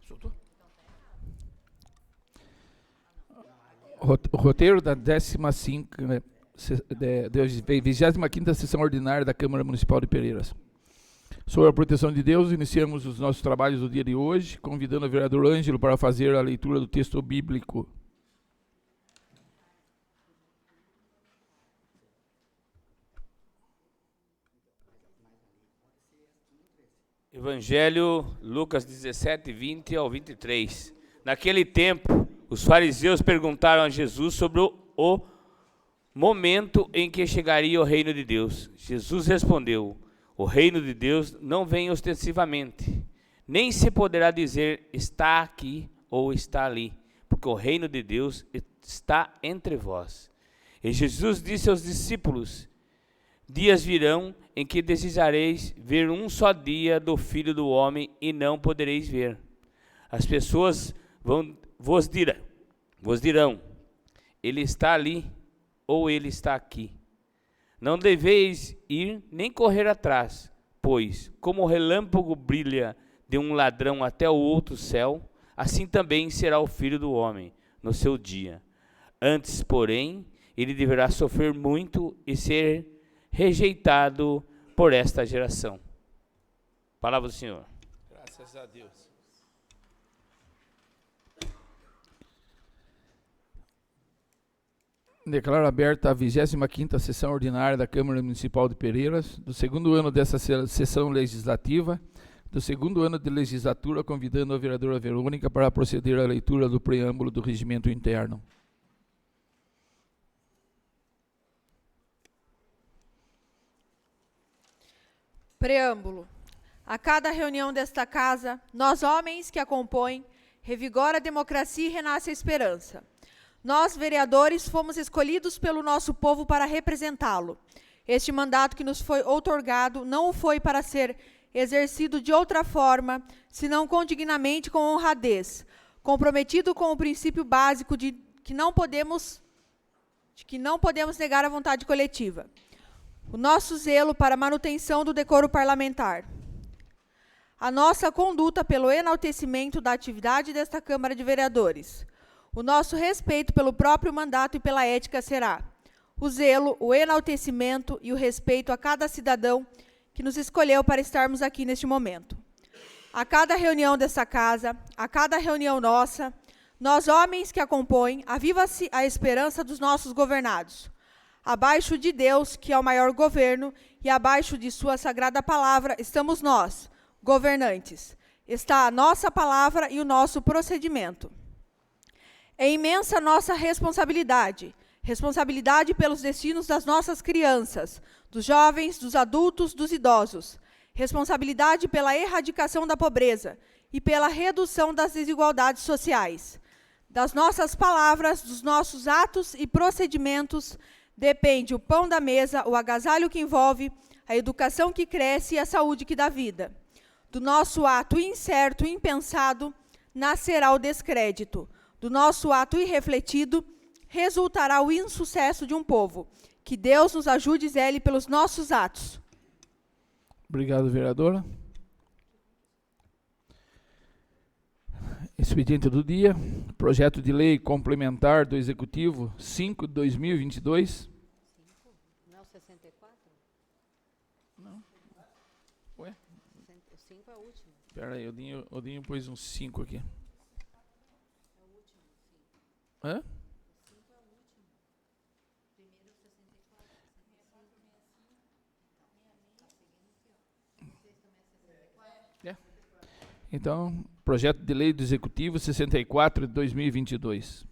Soltou? O roteiro da 25ª Sessão Ordinária da Câmara Municipal de Pereiras. Sob a proteção de Deus, iniciamos os nossos trabalhos do dia de hoje, convidando o vereador Ângelo para fazer a leitura do texto bíblico. Evangelho, Lucas 17, 20 ao 23. Naquele tempo, os fariseus perguntaram a Jesus sobre o momento em que chegaria o reino de Deus. Jesus respondeu: o reino de Deus não vem ostensivamente, nem se poderá dizer está aqui ou está ali, porque o reino de Deus está entre vós. E Jesus disse aos discípulos: dias virão em que desejareis ver um só dia do Filho do Homem e não podereis ver. As pessoas vos dirão, ele está ali ou ele está aqui. Não deveis ir nem correr atrás, pois, como o relâmpago brilha de um ladrão até o outro céu, assim também será o Filho do Homem no seu dia. Antes, porém, ele deverá sofrer muito e ser rejeitado por esta geração. Palavra do Senhor. Graças a Deus. Declaro aberta a 25ª Sessão Ordinária da Câmara Municipal de Pereiras, do segundo ano dessa sessão legislativa, do segundo ano de legislatura, convidando a vereadora Verônica para proceder à leitura do preâmbulo do regimento interno. Preâmbulo. A cada reunião desta casa, nós homens que a compõem, revigora a democracia e renasce a esperança. Nós, vereadores, fomos escolhidos pelo nosso povo para representá-lo. Este mandato que nos foi outorgado não o foi para ser exercido de outra forma, senão condignamente com honradez, comprometido com o princípio básico de que não podemos negar a vontade coletiva. O nosso zelo para a manutenção do decoro parlamentar. A nossa conduta pelo enaltecimento da atividade desta Câmara de Vereadores. O nosso respeito pelo próprio mandato e pela ética será o zelo, o enaltecimento e o respeito a cada cidadão que nos escolheu para estarmos aqui neste momento. A cada reunião dessa casa, a cada reunião nossa, nós homens que a compõem, aviva-se a esperança dos nossos governados. Abaixo de Deus, que é o maior governo, e abaixo de sua sagrada palavra, estamos nós, governantes. Está a nossa palavra e o nosso procedimento. É imensa nossa responsabilidade. Responsabilidade pelos destinos das nossas crianças, dos jovens, dos adultos, dos idosos. Responsabilidade pela erradicação da pobreza e pela redução das desigualdades sociais. Das nossas palavras, dos nossos atos e procedimentos, depende o pão da mesa, o agasalho que envolve, a educação que cresce e a saúde que dá vida. Do nosso ato incerto e impensado, nascerá o descrédito. Do nosso ato irrefletido, resultará o insucesso de um povo. Que Deus nos ajude e zele pelos nossos atos. Obrigado, vereadora. Expediente do dia, projeto de lei complementar do Executivo 5/2022. Não, 64? Não. Ué? 5 é o último. Espera aí, o Dinho pôs um 5 aqui. É o último, 5. Hã? 5 é o último. Primeiro 64, 65, 65. Então, projeto de lei do Executivo 64 de 2022.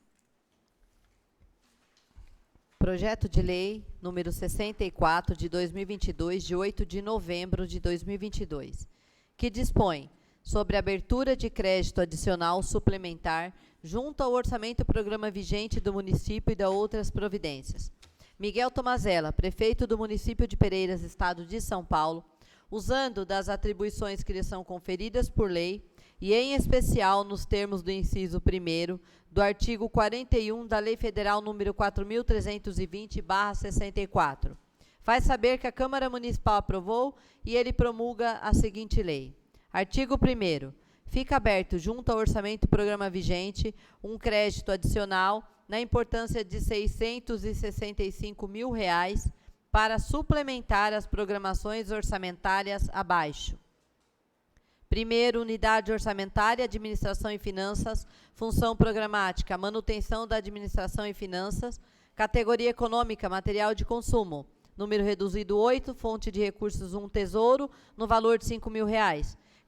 Projeto de lei número 64 de 2022, de 8 de novembro de 2022, que dispõe sobre a abertura de crédito adicional suplementar junto ao orçamento e programa vigente do município e de outras providências. Miguel Tomazella, prefeito do município de Pereiras, estado de São Paulo, usando das atribuições que lhe são conferidas por lei, e em especial nos termos do inciso 1º do artigo 41 da Lei Federal número 4.320/64. Faz saber que a Câmara Municipal aprovou e ele promulga a seguinte lei. Artigo 1º. fica aberto, junto ao orçamento e programa vigente, um crédito adicional na importância de R$ 665 mil para suplementar as programações orçamentárias abaixo. Primeiro, unidade orçamentária, administração e finanças, função programática, manutenção da administração e finanças, categoria econômica, material de consumo, número reduzido 8, fonte de recursos 1, tesouro, no valor de R$ 5 mil.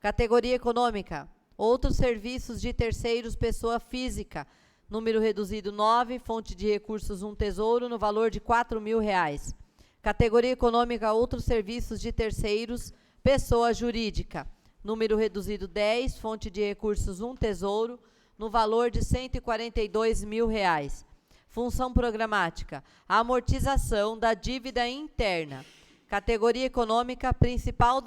Categoria econômica, outros serviços de terceiros, pessoa física, número reduzido 9, fonte de recursos 1, tesouro, no valor de R$ 4 mil. Categoria econômica, outros serviços de terceiros, pessoa jurídica, número reduzido 10, fonte de recursos 1, tesouro, no valor de R$ 142 mil. Função programática, a amortização da dívida interna. Categoria econômica, principal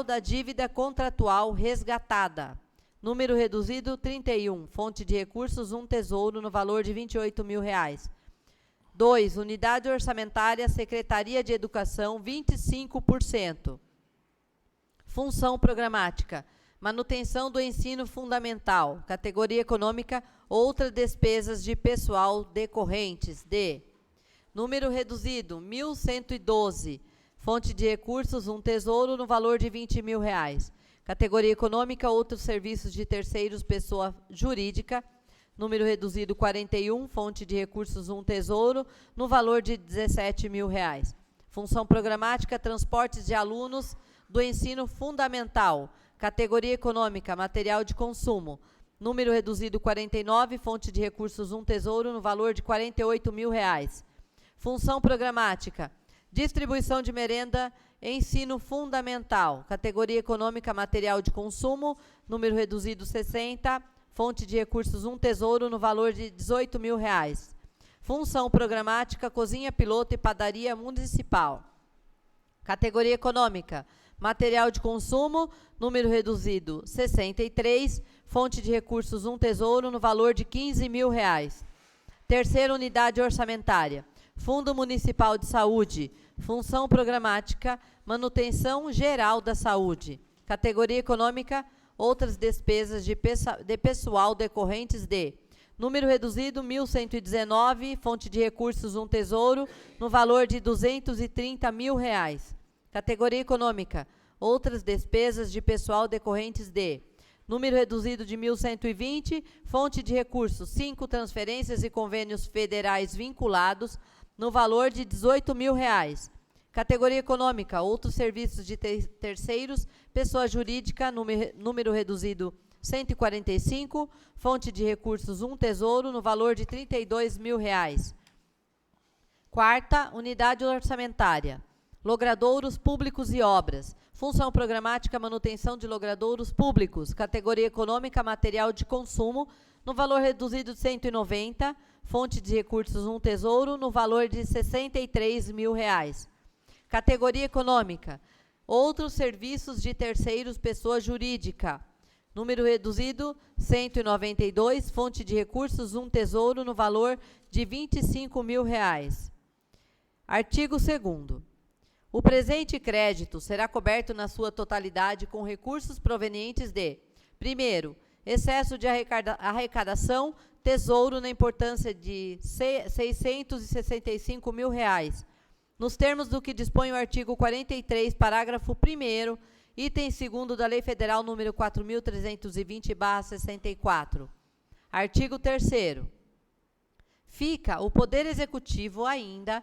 da dívida contratual resgatada. Número reduzido 31, fonte de recursos 1, tesouro, no valor de R$ 28 mil. 2, unidade orçamentária, Secretaria de Educação, 25%. Função programática, manutenção do ensino fundamental. Categoria econômica, outras despesas de pessoal decorrentes de número reduzido 1.112, fonte de recursos 1, tesouro, no valor de R$ 20 mil. Categoria econômica, outros serviços de terceiros, pessoa jurídica, número reduzido 41, fonte de recursos 1, tesouro, no valor de R$ 17 mil. Função programática, transportes de alunos do ensino fundamental. Categoria econômica, material de consumo, número reduzido 49, fonte de recursos 1, tesouro, no valor de R$ 48 mil. Função programática, distribuição de merenda, ensino fundamental. Categoria econômica, material de consumo, número reduzido 60, fonte de recursos 1, tesouro, no valor de R$ 18 mil. Função programática, cozinha piloto e padaria municipal. Categoria econômica, material de consumo, número reduzido 63, fonte de recursos 1, tesouro, no valor de R$ 15 mil. Terceira unidade orçamentária, Fundo Municipal de Saúde, função programática, manutenção geral da saúde. Categoria econômica, outras despesas de pessoal decorrentes de número reduzido 1.119, fonte de recursos 1, tesouro, no valor de R$ 230 mil. Categoria econômica, outras despesas de pessoal decorrentes de número reduzido de 1.120, fonte de recursos 5, transferências e convênios federais vinculados, no valor de R$ 18 mil. Categoria econômica, outros serviços de terceiros, pessoa jurídica, número reduzido 145, fonte de recursos 1, tesouro, no valor de R$ 32 mil. Quarta unidade orçamentária, logradouros públicos e obras, função programática, manutenção de logradouros públicos, categoria econômica, material de consumo, no valor reduzido de 190, fonte de recursos 1, tesouro, no valor de R$ 63 mil. Categoria econômica, outros serviços de terceiros, pessoa jurídica, número reduzido 192, fonte de recursos 1, tesouro, no valor de R$ 25 mil. Artigo 2º. O presente crédito será coberto na sua totalidade com recursos provenientes de, primeiro, excesso de arrecadação, tesouro na importância de R$ 665 mil, nos termos do que dispõe o artigo 43, parágrafo 1º, item 2º da Lei Federal número 4.320/64. Artigo 3º. Fica o Poder Executivo ainda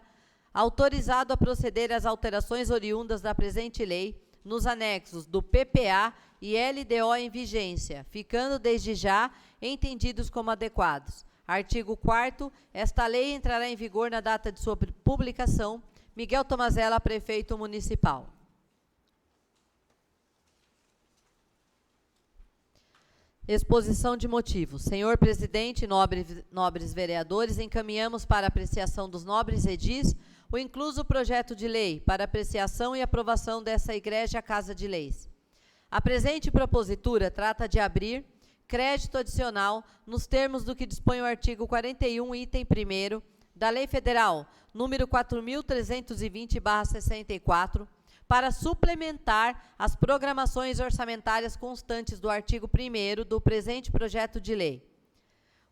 autorizado a proceder às alterações oriundas da presente lei nos anexos do PPA e LDO em vigência, ficando desde já entendidos como adequados. Artigo 4º. Esta lei entrará em vigor na data de sua publicação. Miguel Tomazella, prefeito municipal. Exposição de motivos. Senhor presidente, nobres vereadores, encaminhamos para apreciação dos nobres edis o incluso projeto de lei para apreciação e aprovação dessa Igreja Casa de Leis. A presente propositura trata de abrir crédito adicional nos termos do que dispõe o artigo 41, item 1º, da Lei Federal número 4.320/64, para suplementar as programações orçamentárias constantes do artigo 1º do presente projeto de lei.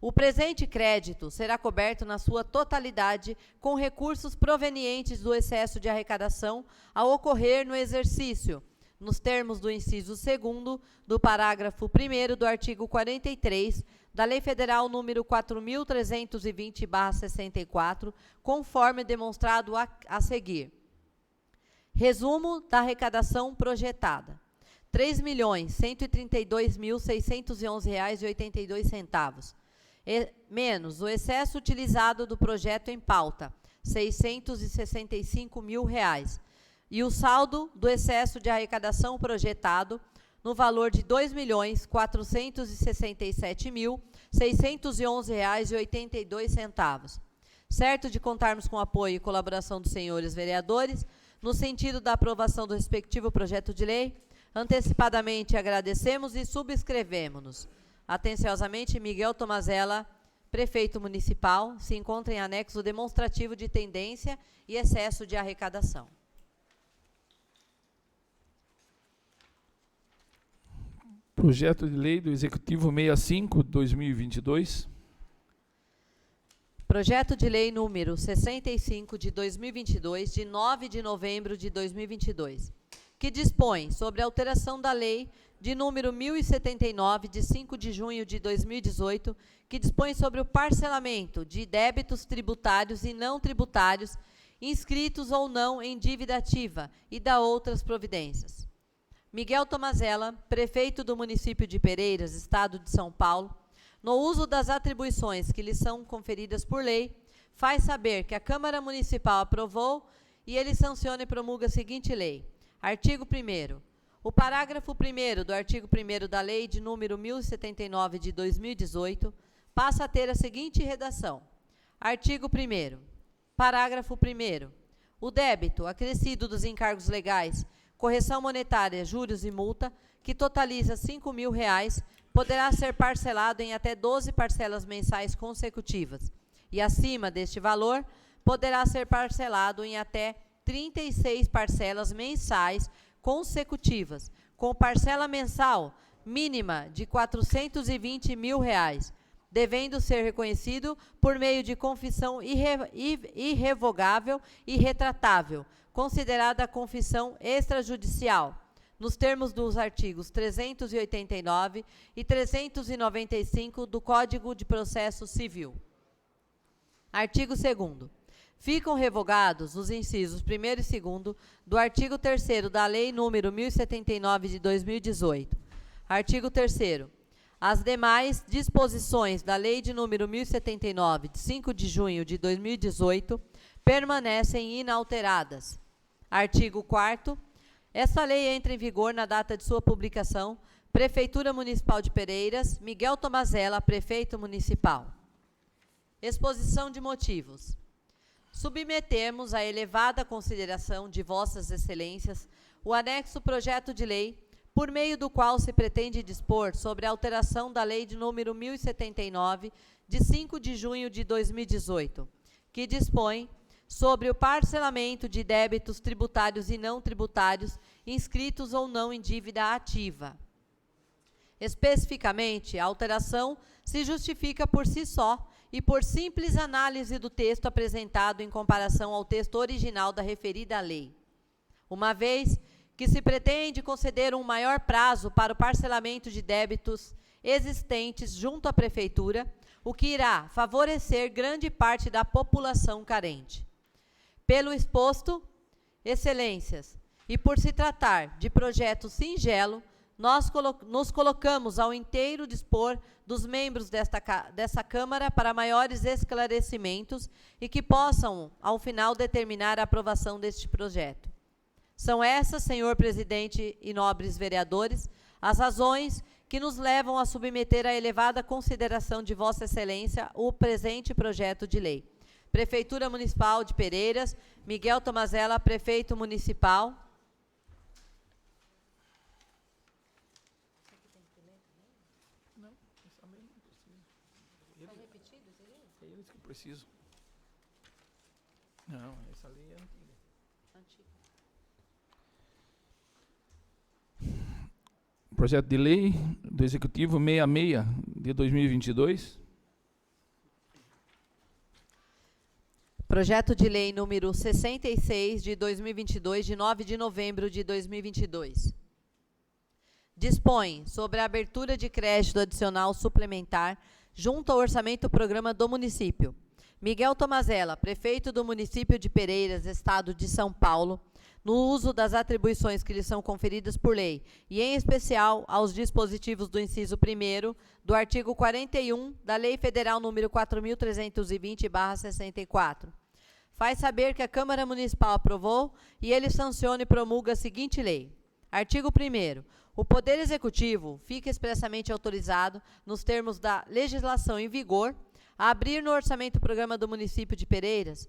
O presente crédito será coberto na sua totalidade com recursos provenientes do excesso de arrecadação a ocorrer no exercício, nos termos do inciso 2º do parágrafo 1º do artigo 43 da Lei Federal número 4.320/64, conforme demonstrado a seguir. Resumo da arrecadação projetada: R$ 3.132.611,82, menos o excesso utilizado do projeto em pauta, R$ 665 mil, e o saldo do excesso de arrecadação projetado no valor de R$ 2.467.611,82. Certo de contarmos com o apoio e colaboração dos senhores vereadores, no sentido da aprovação do respectivo projeto de lei, antecipadamente agradecemos e subscrevemos-nos. Atenciosamente, Miguel Tomazella, prefeito municipal, se encontra em anexo demonstrativo de tendência e excesso de arrecadação. Projeto de lei do Executivo 65/2022. Projeto de lei número 65 de 2022, de 9 de novembro de 2022, que dispõe sobre a alteração da lei de número 1079, de 5 de junho de 2018, que dispõe sobre o parcelamento de débitos tributários e não tributários, inscritos ou não em dívida ativa, e da outras providências. Miguel Tomazella, prefeito do município de Pereiras, Estado de São Paulo, no uso das atribuições que lhe são conferidas por lei, faz saber que a Câmara Municipal aprovou e ele sanciona e promulga a seguinte lei. Artigo 1º. O parágrafo 1º do artigo 1º da Lei de número 1079 de 2018 passa a ter a seguinte redação. Artigo 1º. Parágrafo 1º. O débito acrescido dos encargos legais, correção monetária, juros e multa, que totaliza R$ 5.000, poderá ser parcelado em até 12 parcelas mensais consecutivas, e acima deste valor, poderá ser parcelado em até 36 parcelas mensais consecutivas, com parcela mensal mínima de R$ 420 mil, devendo ser reconhecido por meio de confissão irrevogável e retratável, considerada a confissão extrajudicial, nos termos dos artigos 389 e 395 do Código de Processo Civil. Artigo 2º. Ficam revogados os incisos 1º e 2º do artigo 3º da Lei número 1079 de 2018. Artigo 3º. As demais disposições da Lei de número 1079, de 5 de junho de 2018, permanecem inalteradas. Artigo 4º. Esta lei entra em vigor na data de sua publicação. Prefeitura Municipal de Pereiras, Miguel Tomazella, prefeito municipal. Exposição de motivos. Submetemos à elevada consideração de vossas excelências o anexo projeto de lei, por meio do qual se pretende dispor sobre a alteração da Lei de número 1079, de 5 de junho de 2018, que dispõe sobre o parcelamento de débitos tributários e não tributários, inscritos ou não em dívida ativa. Especificamente, a alteração se justifica por si só e por simples análise do texto apresentado em comparação ao texto original da referida lei. Uma vez que se pretende conceder um maior prazo para o parcelamento de débitos existentes junto à Prefeitura, o que irá favorecer grande parte da população carente. Pelo exposto, excelências, e por se tratar de projeto singelo, nós nos colocamos ao inteiro dispor dos membros dessa Câmara para maiores esclarecimentos e que possam, ao final, determinar a aprovação deste projeto. São essas, senhor presidente e nobres vereadores, as razões que nos levam a submeter à elevada consideração de Vossa Excelência o presente projeto de lei. Prefeitura Municipal de Pereiras, Miguel Tomazella, prefeito municipal. Não, essa lei não precisa. Estão repetidos eles? É eles que precisam. Não, essa lei é antiga. projeto de lei do Executivo 66 de 2022. Projeto de lei número 66 de 2022, de 9 de novembro de 2022. Dispõe sobre a abertura de crédito adicional suplementar junto ao orçamento programa do município. Miguel Tomazella, prefeito do município de Pereiras, estado de São Paulo, no uso das atribuições que lhe são conferidas por lei, e em especial aos dispositivos do inciso 1º do artigo 41 da Lei Federal número 4.320/64. Faz saber que a Câmara Municipal aprovou e ele sanciona e promulga a seguinte lei. Artigo 1º. O Poder Executivo fica expressamente autorizado, nos termos da legislação em vigor, a abrir no orçamento programa do município de Pereiras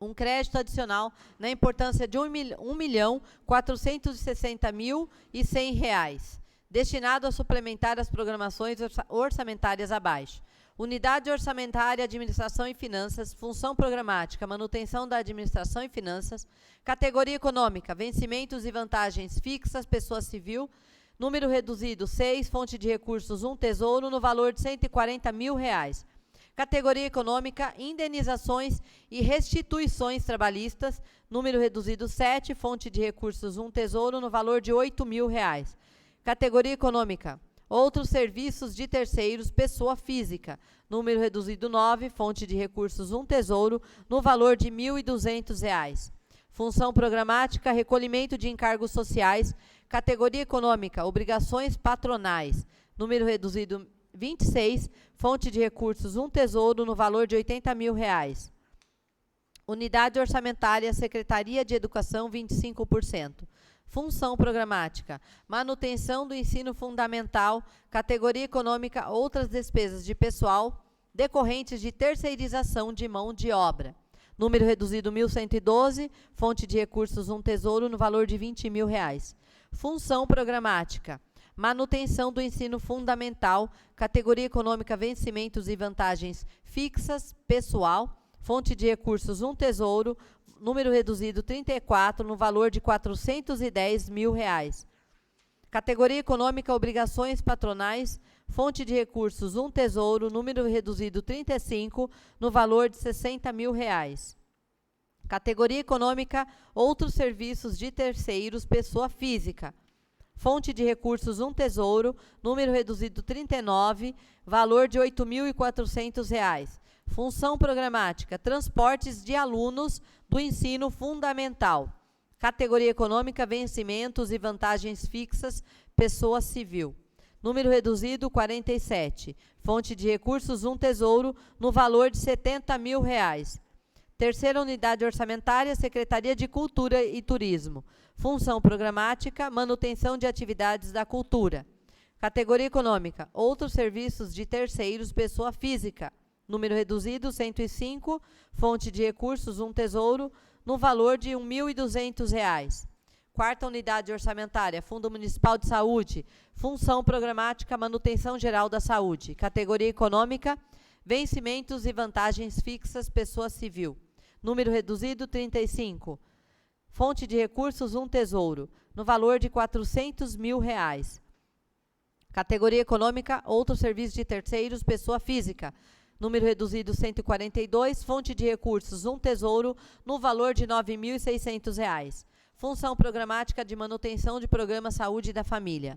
um crédito adicional na importância de R$ 1.460.100, destinado a suplementar as programações orçamentárias abaixo. Unidade orçamentária, administração e finanças, função programática, manutenção da administração e finanças, categoria econômica, vencimentos e vantagens fixas, pessoa civil, número reduzido 6, fonte de recursos 1, tesouro, no valor de R$ 140.000. Categoria econômica, indenizações e restituições trabalhistas, número reduzido 7, fonte de recursos 1, tesouro, no valor de R$ 8.000. Categoria econômica, outros serviços de terceiros, pessoa física, número reduzido 9, fonte de recursos 1, tesouro, no valor de R$ 1.200. Função programática, recolhimento de encargos sociais, categoria econômica, obrigações patronais, número reduzido 26, fonte de recursos 1, tesouro, no valor de R$ 80.000. Unidade orçamentária, Secretaria de Educação, 25%. Função programática, manutenção do ensino fundamental, categoria econômica, outras despesas de pessoal decorrentes de terceirização de mão de obra. Número reduzido 1.112, fonte de recursos 1, tesouro, no valor de R$ 20.000. Função programática, manutenção do ensino fundamental, categoria econômica, vencimentos e vantagens fixas, pessoal, fonte de recursos 1, tesouro, número reduzido 34, no valor de R$ 410.000. Categoria econômica, obrigações patronais, fonte de recursos 1, tesouro, número reduzido 35, no valor de R$ 60.000. Categoria econômica, outros serviços de terceiros, pessoa física, fonte de recursos 1, tesouro, número reduzido 39, valor de R$ 8.400. Função programática, transportes de alunos do ensino fundamental. Categoria econômica, vencimentos e vantagens fixas, pessoa civil. Número reduzido 47. Fonte de recursos 1, tesouro, no valor de R$ 70.000. Terceira unidade orçamentária, Secretaria de Cultura e Turismo. Função programática, manutenção de atividades da cultura. Categoria econômica, outros serviços de terceiros, pessoa física. Número reduzido 105, fonte de recursos 1, tesouro, no valor de R$ 1.200. Quarta unidade orçamentária, Fundo Municipal de Saúde, função programática, manutenção geral da saúde. Categoria econômica, vencimentos e vantagens fixas, pessoa civil. Número reduzido 35, fonte de recursos 1, tesouro, no valor de R$ 400.000. Categoria econômica, outros serviços de terceiros, pessoa física. Número reduzido 142, fonte de recursos 1, tesouro, no valor de R$ 9.600. Função programática de manutenção de programa Saúde da Família.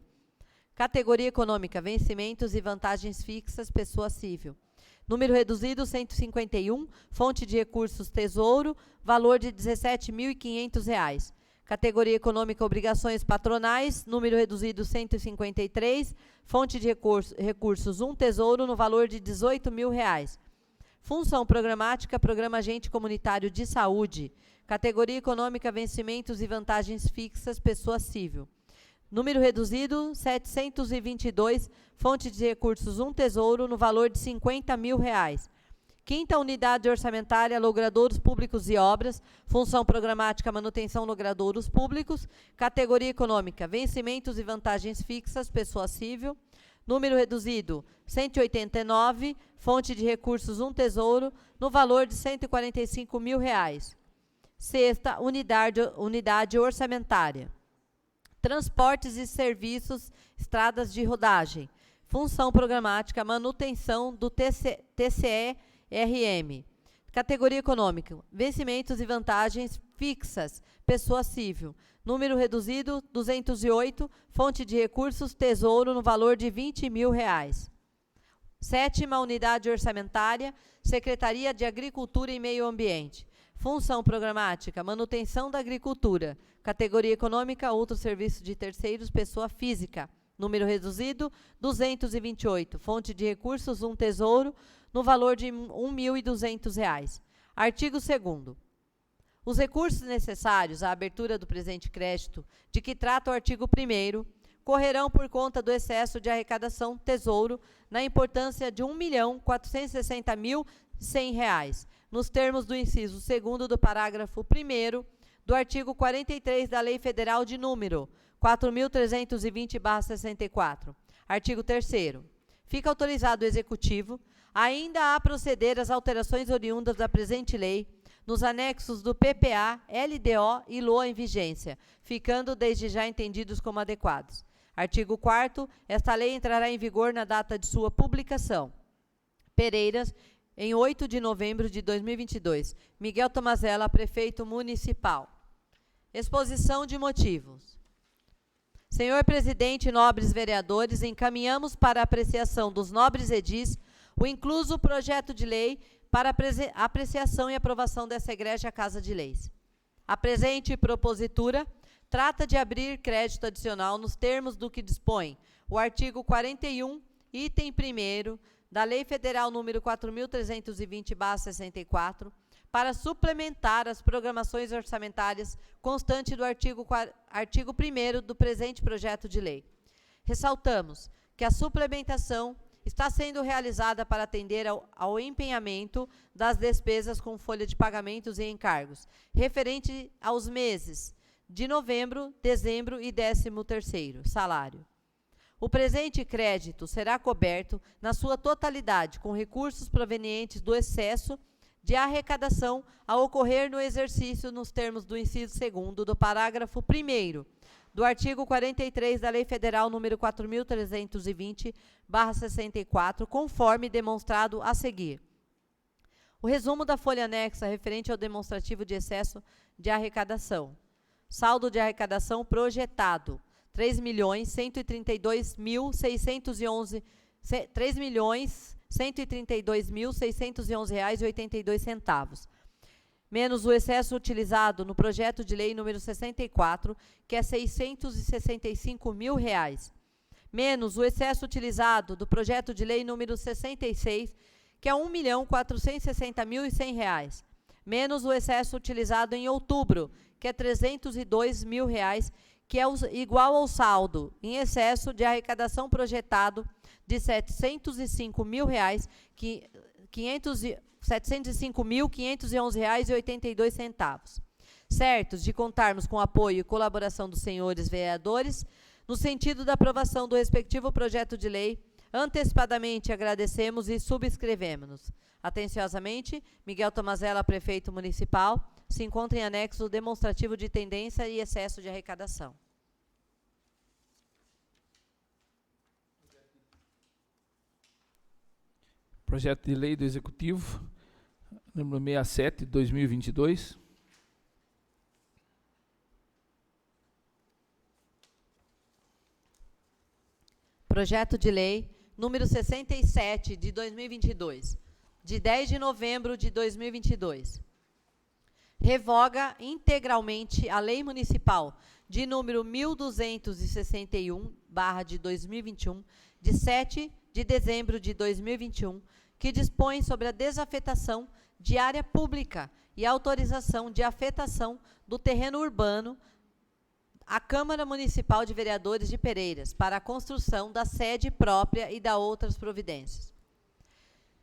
Categoria econômica, vencimentos e vantagens fixas, pessoa civil. Número reduzido 151, fonte de recursos tesouro, valor de R$ 17.500. Categoria econômica, obrigações patronais, número reduzido 153, fonte de recursos 1, tesouro, no valor de R$ 18.000. Função programática, programa agente comunitário de saúde. Categoria econômica, vencimentos e vantagens fixas, pessoa civil. Número reduzido 722, fonte de recursos 1, tesouro, no valor de R$ 50.000. Quinta unidade orçamentária, logradouros públicos e obras, função programática, manutenção logradouros públicos, categoria econômica, vencimentos e vantagens fixas, pessoa civil, número reduzido 189, fonte de recursos 1, tesouro, no valor de R$ 145.000. Sexta unidade orçamentária, transportes e serviços, estradas de rodagem, função programática, manutenção do TCE-RM. Categoria econômica, vencimentos e vantagens fixas, pessoa civil. Número reduzido, 208, fonte de recursos, tesouro, no valor de R$20 mil. Sétima unidade orçamentária, Secretaria de Agricultura e Meio Ambiente. Função programática, manutenção da agricultura. Categoria econômica, outro serviço de terceiros, pessoa física. Número reduzido, 228. Fonte de recursos, um tesouro, no valor de R$ 1.200. Artigo 2º. Os recursos necessários à abertura do presente crédito, de que trata o artigo 1º, correrão por conta do excesso de arrecadação tesouro na importância de R$ 1.460.100, nos termos do inciso 2º do parágrafo 1º do artigo 43 da Lei Federal de número 4.320/64. Artigo 3º. Fica autorizado o Executivo ainda a proceder às alterações oriundas da presente lei nos anexos do PPA, LDO e LOA em vigência, ficando desde já entendidos como adequados. Artigo 4º. Esta lei entrará em vigor na data de sua publicação. Pereiras, em 8 de novembro de 2022. Miguel Tomazella, prefeito municipal. Exposição de motivos. Senhor presidente, nobres vereadores, encaminhamos para apreciação dos nobres edis o incluso projeto de lei para apreciação e aprovação dessa egrégia Casa de Leis. A presente propositura trata de abrir crédito adicional nos termos do que dispõe o artigo 41, item 1º, da Lei Federal número 4.320/64, para suplementar as programações orçamentárias constante do artigo 1º do presente projeto de lei. Ressaltamos que a suplementação está sendo realizada para atender ao empenhamento das despesas com folha de pagamentos e encargos, referente aos meses de novembro, dezembro e 13º salário. O presente crédito será coberto na sua totalidade com recursos provenientes do excesso de arrecadação a ocorrer no exercício nos termos do inciso 2º do parágrafo 1º do artigo 43 da Lei Federal número 4.320/64, conforme demonstrado a seguir. O resumo da folha anexa referente ao demonstrativo de excesso de arrecadação. Saldo de arrecadação projetado, R$ 3.132.611,82, menos o excesso utilizado no projeto de lei número 64, que é R$ 665 mil, menos o excesso utilizado do projeto de lei número 66, que é R$ 1.460.100, menos o excesso utilizado em outubro, que é R$ 302 mil, que é igual ao saldo em excesso de arrecadação projetado de R$ 705.511,82. Certos de contarmos com o apoio e colaboração dos senhores vereadores, no sentido da aprovação do respectivo projeto de lei, antecipadamente agradecemos e subscrevemos-nos. Atenciosamente, Miguel Tomazella, prefeito municipal, se encontra em anexo demonstrativo de tendência e excesso de arrecadação. Projeto de lei do Executivo, número 67, 2022. Projeto de lei número 67, de 2022, de 10 de novembro de 2022. Revoga integralmente a Lei Municipal de número 1261/2021, de 7 de dezembro de 2021, que dispõe sobre a desafetação de área pública e autorização de afetação do terreno urbano à Câmara Municipal de Vereadores de Pereiras para a construção da sede própria e da outras providências.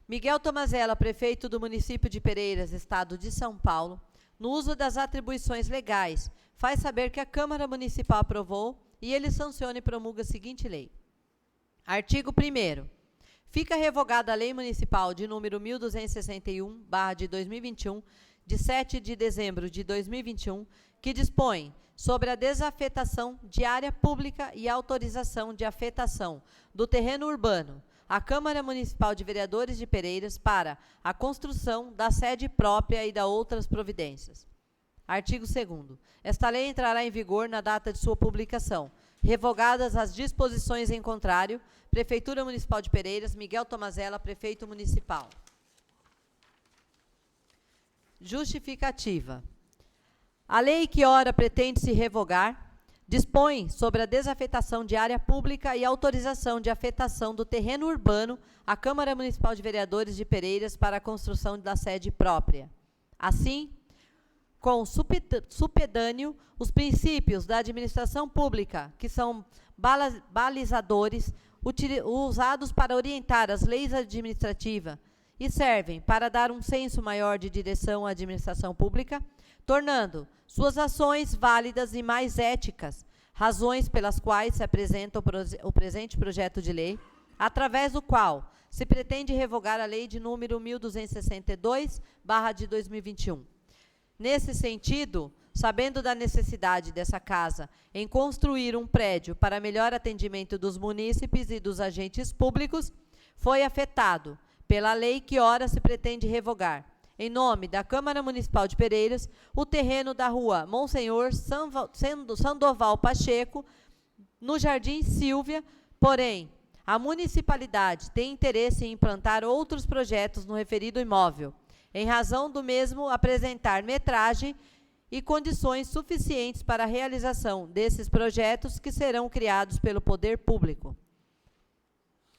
Miguel Tomazella, prefeito do município de Pereiras, Estado de São Paulo, no uso das atribuições legais, faz saber que a Câmara Municipal aprovou e ele sanciona e promulga a seguinte lei. Artigo 1º. Fica revogada a Lei Municipal de número 1261/2021, de 7 de dezembro de 2021, que dispõe sobre a desafetação de área pública e autorização de afetação do terreno urbano à Câmara Municipal de Vereadores de Pereiras para a construção da sede própria e da outras providências. Artigo 2º. Esta lei entrará em vigor na data de sua publicação, revogadas as disposições em contrário. Prefeitura Municipal de Pereiras, Miguel Tomazella, Prefeito Municipal. Justificativa. A lei que ora pretende se revogar dispõe sobre a desafetação de área pública e autorização de afetação do terreno urbano à Câmara Municipal de Vereadores de Pereiras para a construção da sede própria. Assim, com supedâneo os princípios da administração pública, que são balizadores usados para orientar as leis administrativas e servem para dar um senso maior de direção à administração pública, tornando suas ações válidas e mais éticas, razões pelas quais se apresenta o presente projeto de lei, através do qual se pretende revogar a lei de número 1262/2021. Nesse sentido, sabendo da necessidade dessa casa em construir um prédio para melhor atendimento dos munícipes e dos agentes públicos, foi afetado pela lei que ora se pretende revogar, em nome da Câmara Municipal de Pereiras, o terreno da rua Monsenhor Sandoval Pacheco, no Jardim Sílvia, porém, a municipalidade tem interesse em implantar outros projetos no referido imóvel, em razão do mesmo apresentar metragem e condições suficientes para a realização desses projetos que serão criados pelo poder público.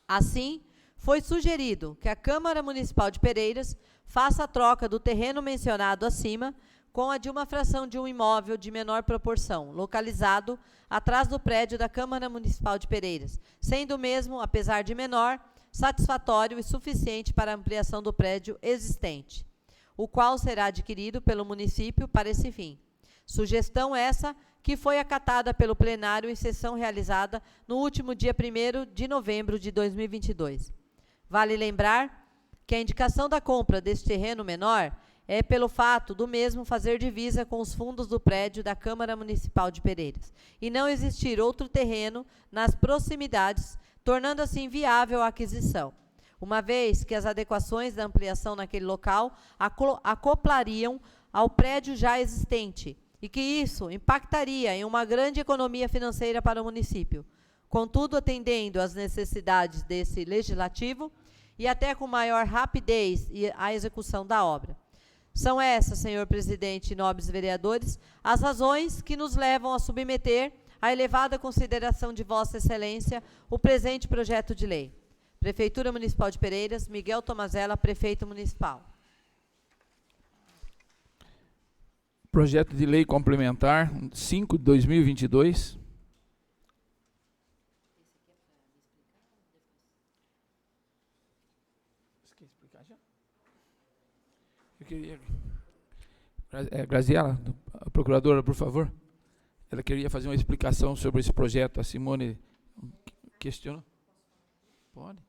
Assim, foi sugerido que a Câmara Municipal de Pereiras faça a troca do terreno mencionado acima com a de uma fração de um imóvel de menor proporção, localizado atrás do prédio da Câmara Municipal de Pereiras, sendo o mesmo, apesar de menor, satisfatório e suficiente para a ampliação do prédio existente, o qual será adquirido pelo município para esse fim. Sugestão essa que foi acatada pelo plenário em sessão realizada no último dia 1º de novembro de 2022. Vale lembrar que a indicação da compra deste terreno menor é pelo fato do mesmo fazer divisa com os fundos do prédio da Câmara Municipal de Pereiras e não existir outro terreno nas proximidades, tornando assim viável a aquisição, uma vez que as adequações da ampliação naquele local acoplariam ao prédio já existente e que isso impactaria em uma grande economia financeira para o município. Contudo, atendendo às necessidades desse legislativo e até com maior rapidez a execução da obra. São essas, senhor presidente e nobres vereadores, as razões que nos levam a submeter à elevada consideração de Vossa Excelência o presente projeto de lei. Prefeitura Municipal de Pereiras, Miguel Tomazella, Prefeito Municipal. Projeto de Lei Complementar 5/2022. Eu queria... Graziela, a procuradora, por favor. Ela queria fazer uma explicação sobre esse projeto. A Simone questionou. Pode.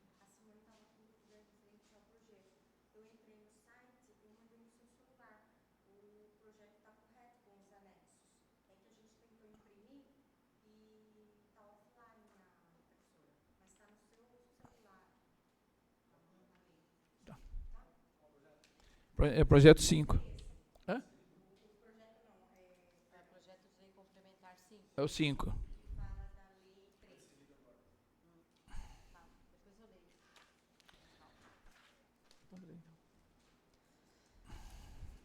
É projeto 5. Hã? É projeto de lei complementar 5. É o 5. Fala da lei 3. Depois eu leio.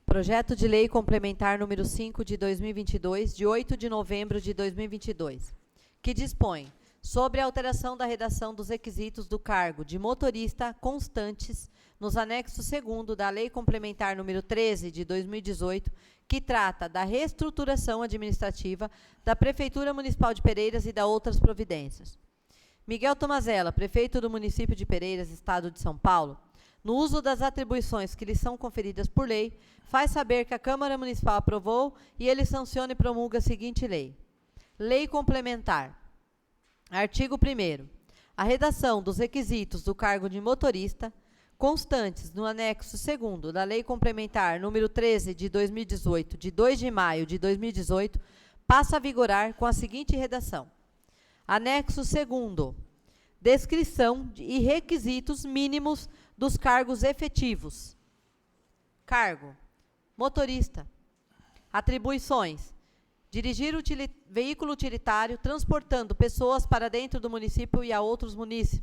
Projeto de lei complementar número 5 de 2022, de 8 de novembro de 2022, que dispõe sobre a alteração da redação dos requisitos do cargo de motorista constantes nos anexos 2º da Lei Complementar número 13 de 2018, que trata da reestruturação administrativa da Prefeitura Municipal de Pereiras e da outras providências. Miguel Tomazella, prefeito do município de Pereiras, Estado de São Paulo, no uso das atribuições que lhe são conferidas por lei, faz saber que a Câmara Municipal aprovou e ele sanciona e promulga a seguinte lei. Lei Complementar. Artigo 1º. A redação dos requisitos do cargo de motorista constantes no anexo 2º da Lei Complementar número 13 de 2018, de 2 de maio de 2018, passa a vigorar com a seguinte redação: anexo 2º, descrição e requisitos mínimos dos cargos efetivos. Cargo: motorista. Atribuições: dirigir veículo utilitário transportando pessoas para dentro do município e a outros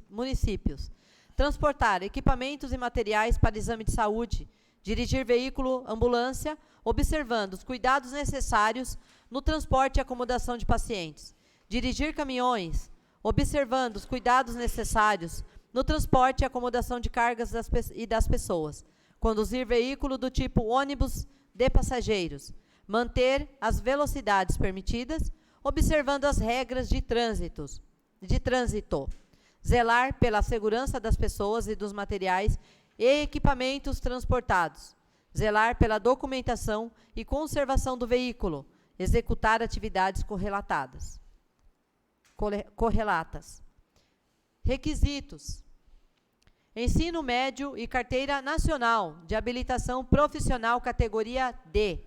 municípios. Transportar equipamentos e materiais para exame de saúde. Dirigir veículo ambulância, observando os cuidados necessários no transporte e acomodação de pacientes. Dirigir caminhões, observando os cuidados necessários no transporte e acomodação de cargas das pessoas. Conduzir veículo do tipo ônibus de passageiros. Manter as velocidades permitidas, observando as regras de trânsito. Zelar pela segurança das pessoas e dos materiais e equipamentos transportados. Zelar pela documentação e conservação do veículo. Executar atividades correlatas. Requisitos: ensino médio e carteira nacional de habilitação profissional categoria D.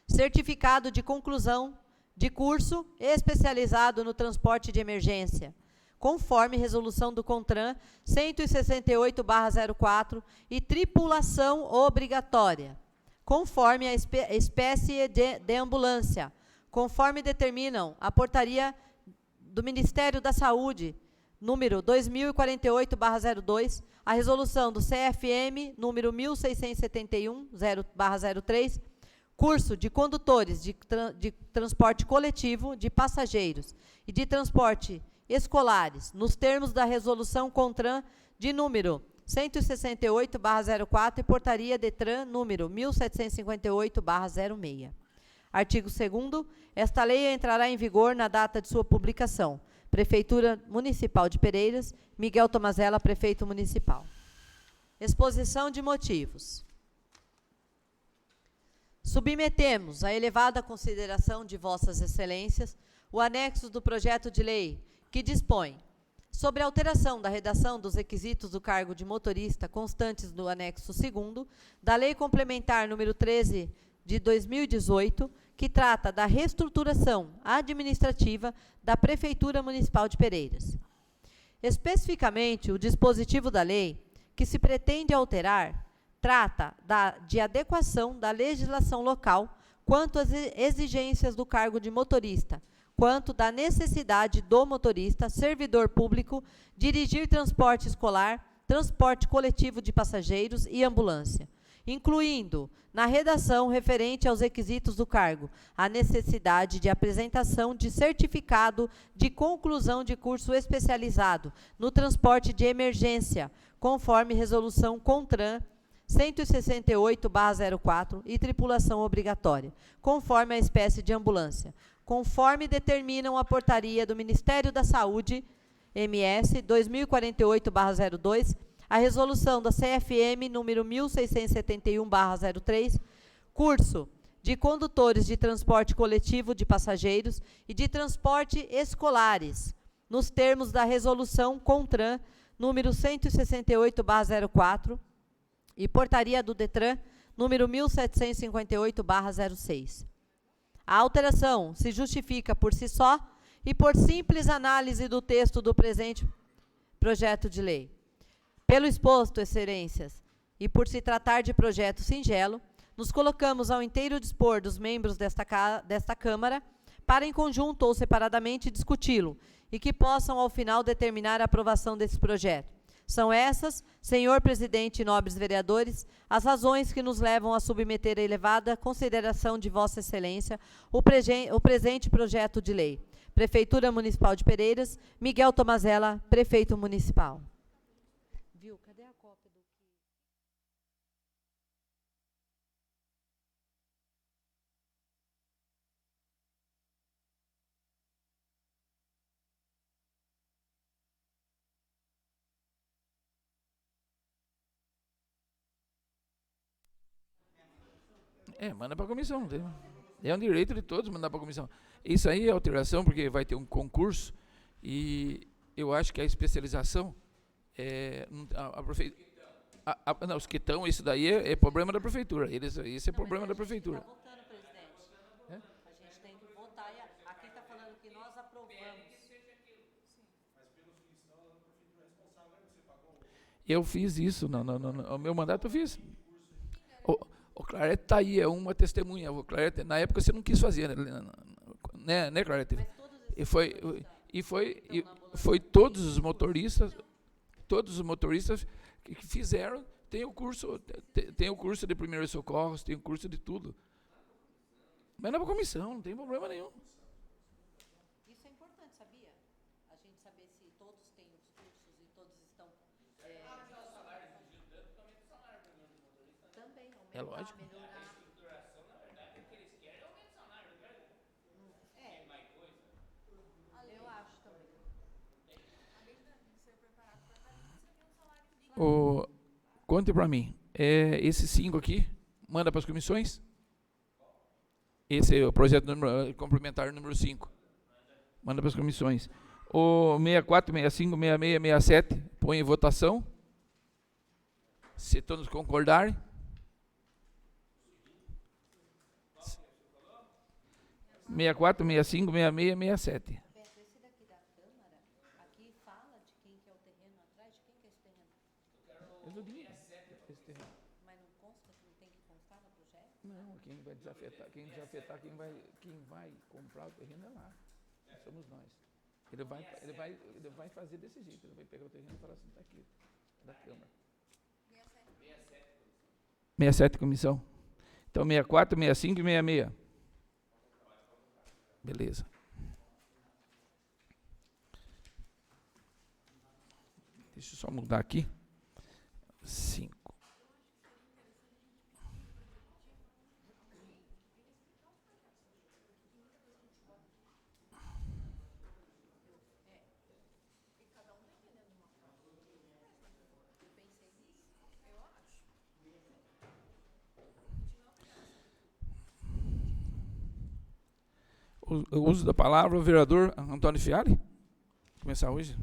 Certificado de conclusão de curso especializado no transporte de emergência, conforme resolução do CONTRAN 168/04 e tripulação obrigatória, conforme a espécie de ambulância, conforme determinam a portaria do Ministério da Saúde, número 2048/02, a resolução do CFM, número 1671/03, curso de condutores de transporte coletivo de passageiros e de transporte escolares, nos termos da resolução CONTRAN de número 168/04 e portaria DETRAN número 1758/06. Artigo 2º. Esta lei entrará em vigor na data de sua publicação. Prefeitura Municipal de Pereiras, Miguel Tomazella, Prefeito Municipal. Exposição de motivos. Submetemos à elevada consideração de Vossas Excelências o anexo do projeto de lei que dispõe sobre a alteração da redação dos requisitos do cargo de motorista constantes no anexo 2º da Lei Complementar número 13 de 2018, que trata da reestruturação administrativa da Prefeitura Municipal de Pereiras. Especificamente, o dispositivo da lei que se pretende alterar trata de adequação da legislação local quanto às exigências do cargo de motorista, quanto da necessidade do motorista, servidor público, dirigir transporte escolar, transporte coletivo de passageiros e ambulância, incluindo, na redação referente aos requisitos do cargo, a necessidade de apresentação de certificado de conclusão de curso especializado no transporte de emergência, conforme resolução CONTRAN 168/04 e tripulação obrigatória, conforme a espécie de ambulância, conforme determinam a portaria do Ministério da Saúde, MS 2048/02, a resolução da CFM número 1671/03, curso de condutores de transporte coletivo de passageiros e de transporte escolares, nos termos da resolução CONTRAN número 168/04 e portaria do DETRAN número 1758/06. A alteração se justifica por si só e por simples análise do texto do presente projeto de lei. Pelo exposto, excelências, e por se tratar de projeto singelo, nos colocamos ao inteiro dispor dos membros desta Câmara para, em conjunto ou separadamente, discuti-lo e que possam, ao final, determinar a aprovação desse projeto. São essas, senhor presidente e nobres vereadores, as razões que nos levam a submeter à elevada consideração de Vossa Excelência o presente projeto de lei. Prefeitura Municipal de Pereiras, Miguel Tomazella, Prefeito Municipal. Viu? Cadê a cópia do que... Manda para a comissão. É um direito de todos mandar para a comissão. Isso aí é alteração, porque vai ter um concurso e eu acho que a especialização a prefeitura... Não, os que estão, isso daí é problema da prefeitura. Esse é problema da prefeitura. Está votando, presidente. A gente tem que votar. Aqui está falando que nós aprovamos. Eu fiz isso, no meu mandato eu fiz. O Clarete está aí, é uma testemunha. O Clarete, na época você não quis fazer, né Clarete? E foi todos os motoristas que fizeram, tem o curso de primeiros socorros, tem o curso de tudo. Mas não é para comissão, não tem problema nenhum. Isso é importante, sabia? A gente saber se todos têm os cursos e todos estão... Também aumentar, É lógico. melhorar. Eu acho também. Conte para mim, esses 5 aqui, manda para as comissões? Esse é o projeto complementar número 5. Manda para as comissões. O 64, 65, 66, 67, põe em votação. Se todos concordarem. 64, 65, 66, 67. Esse daqui da Câmara, aqui fala de quem que é o terreno atrás, de quem que é esse terreno? Mas não consta, que não tem que constar no projeto? Não, quem vai desafetar, quem vai comprar o terreno é lá. Somos nós. Ele vai fazer desse jeito, ele vai pegar o terreno e falar assim, está aqui, da Câmara. 67 comissão. Então 64, 65 e 66. Beleza. Deixa eu só mudar aqui. 5. O uso da palavra, o vereador Antônio Fialho. Começar hoje.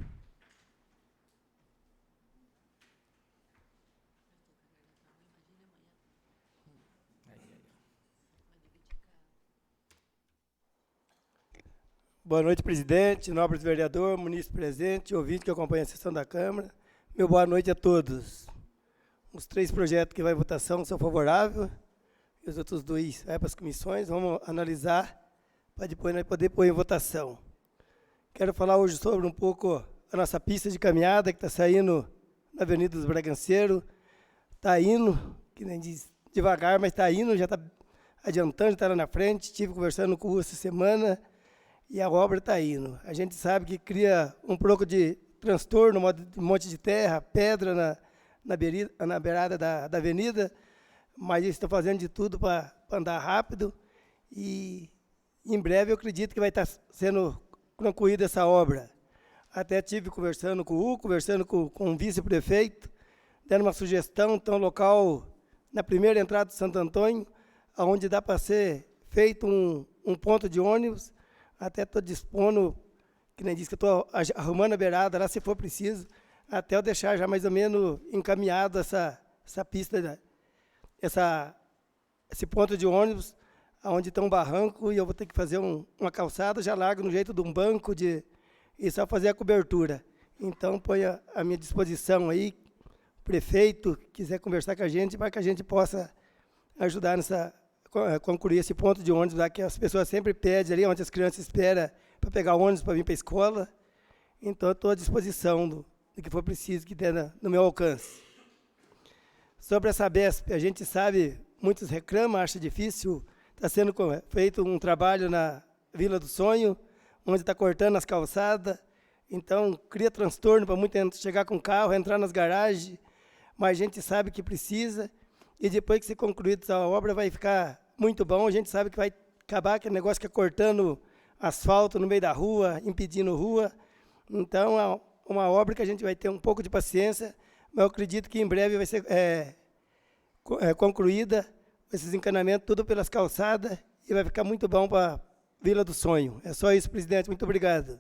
Boa noite, presidente, nobre vereador, munícipe presente, ouvinte que acompanha a sessão da Câmara. Meu boa noite a todos. Os 3 projetos que vai em votação são favoráveis, e os outros 2 vai para as comissões. Vamos analisar para depois nós poder pôr em votação. Quero falar hoje sobre um pouco a nossa pista de caminhada que está saindo na Avenida dos Braganceiros. Está indo, que nem diz devagar, mas está indo, já está adiantando, está lá na frente. Estive conversando com o essa semana e a obra está indo. A gente sabe que cria um pouco de transtorno, um monte de terra, pedra na beirada da avenida, mas eles estão fazendo de tudo para andar rápido e em breve eu acredito que vai estar sendo concluída essa obra. Até estive conversando com o conversando com o vice-prefeito, dando uma sugestão, então local na primeira entrada de Santo Antônio, onde dá para ser feito um ponto de ônibus. Até estou dispondo, que nem disse que estou arrumando a beirada lá, se for preciso, até eu deixar já mais ou menos encaminhado essa pista, esse ponto de ônibus, onde tem um barranco, e eu vou ter que fazer uma calçada, já largo no jeito de um banco, e só fazer a cobertura. Então, põe à minha disposição aí, o prefeito, quiser conversar com a gente, para que a gente possa ajudar concluir esse ponto de ônibus lá, que as pessoas sempre pedem ali, onde as crianças esperam para pegar o ônibus para vir para a escola. Então, eu estou à disposição do que for preciso, que der no meu alcance. Sobre essa BESP, a gente sabe, muitos reclamam, acham difícil. Está sendo feito um trabalho na Vila do Sonho, onde está cortando as calçadas, então cria transtorno para muita gente chegar com o carro, entrar nas garagens, mas a gente sabe que precisa, e depois que ser concluída essa obra vai ficar muito bom. A gente sabe que vai acabar aquele negócio que é cortando asfalto no meio da rua, impedindo rua. Então, é uma obra que a gente vai ter um pouco de paciência, mas eu acredito que em breve vai ser concluída, esses encanamentos, tudo pelas calçadas, e vai ficar muito bom para a Vila do Sonho. É só isso, presidente. Muito obrigado.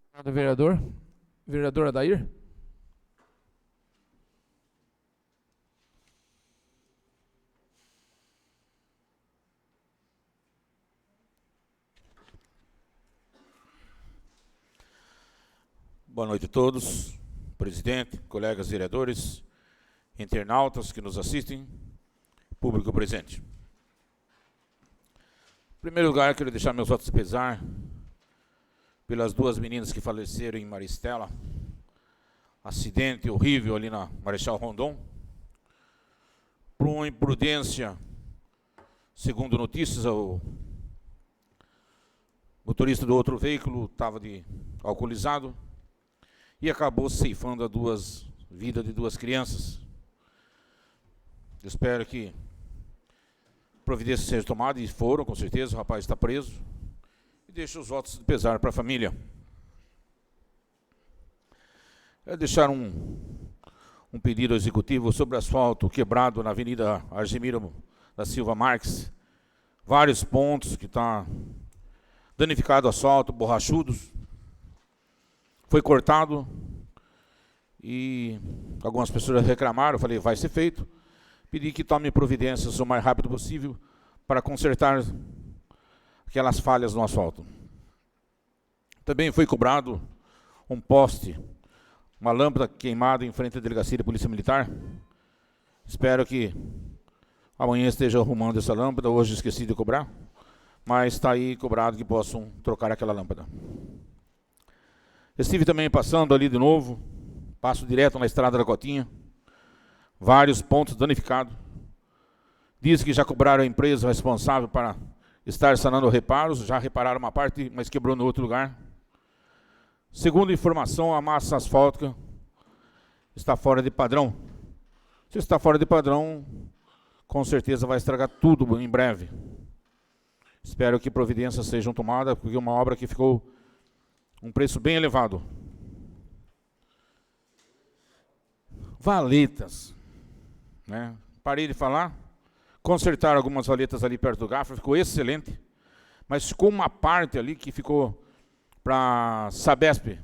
Obrigado, vereador. Vereador Adair. Boa noite a todos, presidente, colegas vereadores, internautas que nos assistem, público presente. Em primeiro lugar, quero deixar meus votos de pesar pelas duas meninas que faleceram em Maristela, acidente horrível ali na Marechal Rondon, por uma imprudência, segundo notícias, o motorista do outro veículo estava alcoolizado e acabou ceifando a vida de duas crianças. Eu espero que providências sejam tomadas, e foram, com certeza, o rapaz está preso, e deixo os votos de pesar para a família. Quero deixar um pedido executivo sobre asfalto quebrado na Avenida Argemiro da Silva Marques, vários pontos que está danificado o asfalto, borrachudos, foi cortado e algumas pessoas reclamaram. Eu falei, vai ser feito. Pedi que tome providências o mais rápido possível para consertar aquelas falhas no asfalto. Também foi cobrado um poste, uma lâmpada queimada em frente à delegacia de Polícia Militar. Espero que amanhã esteja arrumando essa lâmpada. Hoje esqueci de cobrar, mas está aí cobrado que possam trocar aquela lâmpada. Estive também passando ali de novo, passo direto na estrada da Cotinha, vários pontos danificados. Diz que já cobraram a empresa responsável para estar sanando reparos, já repararam uma parte, mas quebrou no outro lugar. Segundo informação, a massa asfáltica está fora de padrão. Se está fora de padrão, com certeza vai estragar tudo em breve. Espero que providências sejam tomadas, porque é uma obra que ficou um preço bem elevado. Valetas, né? Parei de falar. Consertaram algumas valetas ali perto do Gafra, ficou excelente. Mas ficou uma parte ali que ficou para a Sabesp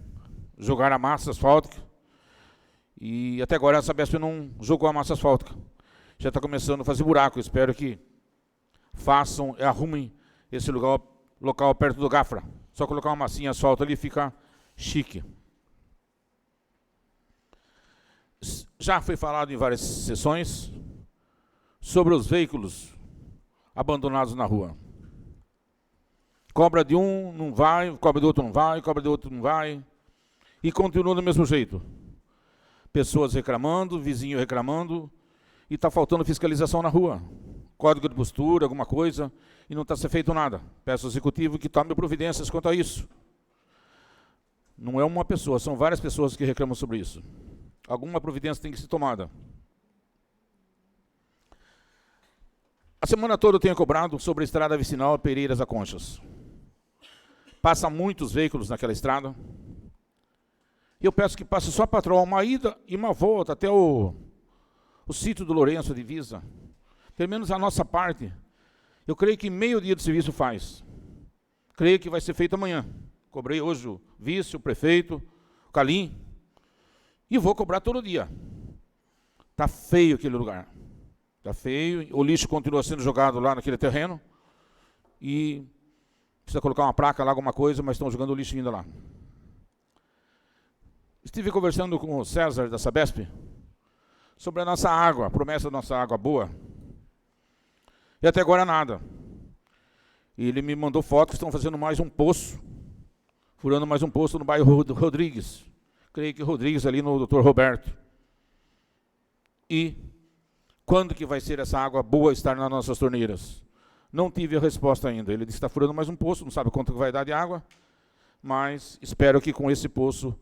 jogar a massa asfáltica. E até agora a Sabesp não jogou a massa asfáltica. Já está começando a fazer buraco. Espero que façam e arrumem esse local perto do Gafra. Só colocar uma massinha asfalto ali fica chique. Já foi falado em várias sessões sobre os veículos abandonados na rua. Cobra de um, não vai, cobra do outro não vai, cobra do outro não vai. E continua do mesmo jeito. Pessoas reclamando, vizinho reclamando, e está faltando fiscalização na rua. Código de postura, alguma coisa, e não está sendo feito nada. Peço ao executivo que tome providências quanto a isso. Não é uma pessoa, são várias pessoas que reclamam sobre isso. Alguma providência tem que ser tomada. A semana toda eu tenho cobrado sobre a estrada vicinal Pereiras a Conchas. Passa muitos veículos naquela estrada. E eu peço que passe só patrol, uma ida e uma volta até o sítio do Lourenço, a divisa. Pelo menos a nossa parte. Eu creio que meio dia de serviço faz. Creio que vai ser feito amanhã. Cobrei hoje o vice, o prefeito, o Calim. E vou cobrar todo dia. Está feio aquele lugar. Está feio. O lixo continua sendo jogado lá naquele terreno. E precisa colocar uma placa lá, alguma coisa, mas estão jogando o lixo ainda lá. Estive conversando com o César da Sabesp sobre a nossa água, a promessa da nossa água boa. E até agora nada. E ele me mandou foto que estão fazendo mais um poço, furando mais um poço no bairro Rodrigues. Creio que Rodrigues ali no Dr. Roberto. E quando que vai ser essa água boa estar nas nossas torneiras? Não tive a resposta ainda. Ele disse que está furando mais um poço, não sabe quanto vai dar de água, mas espero que com esse poço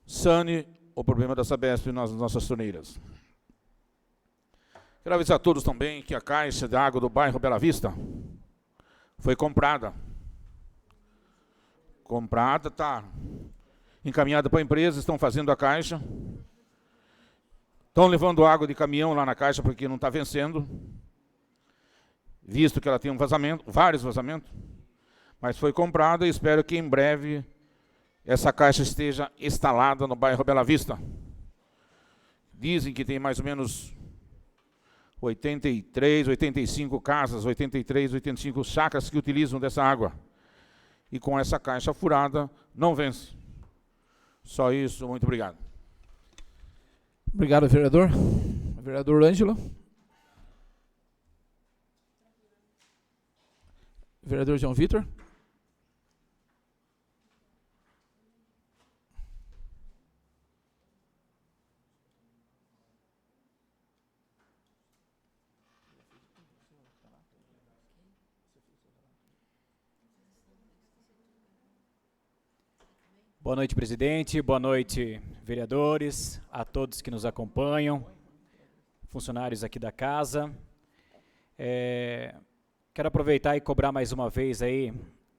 sane o problema da Sabesp nas nossas torneiras. Quero avisar a todos também que a caixa de água do bairro Bela Vista foi comprada. Comprada, está encaminhada para a empresa, estão fazendo a caixa. Estão levando água de caminhão lá na caixa porque não está vencendo, visto que ela tem um vazamento, vários vazamentos. Mas foi comprada e espero que em breve essa caixa esteja instalada no bairro Bela Vista. Dizem que tem mais ou menos 83, 85 casas, 83, 85 chácaras que utilizam dessa água. E com essa caixa furada, não vence. Só isso, muito obrigado. Obrigado, vereador. Vereador Ângelo. Vereador João Vitor. Boa noite, presidente. Boa noite, vereadores, a todos que nos acompanham, funcionários aqui da casa. Quero aproveitar e cobrar mais uma vez aí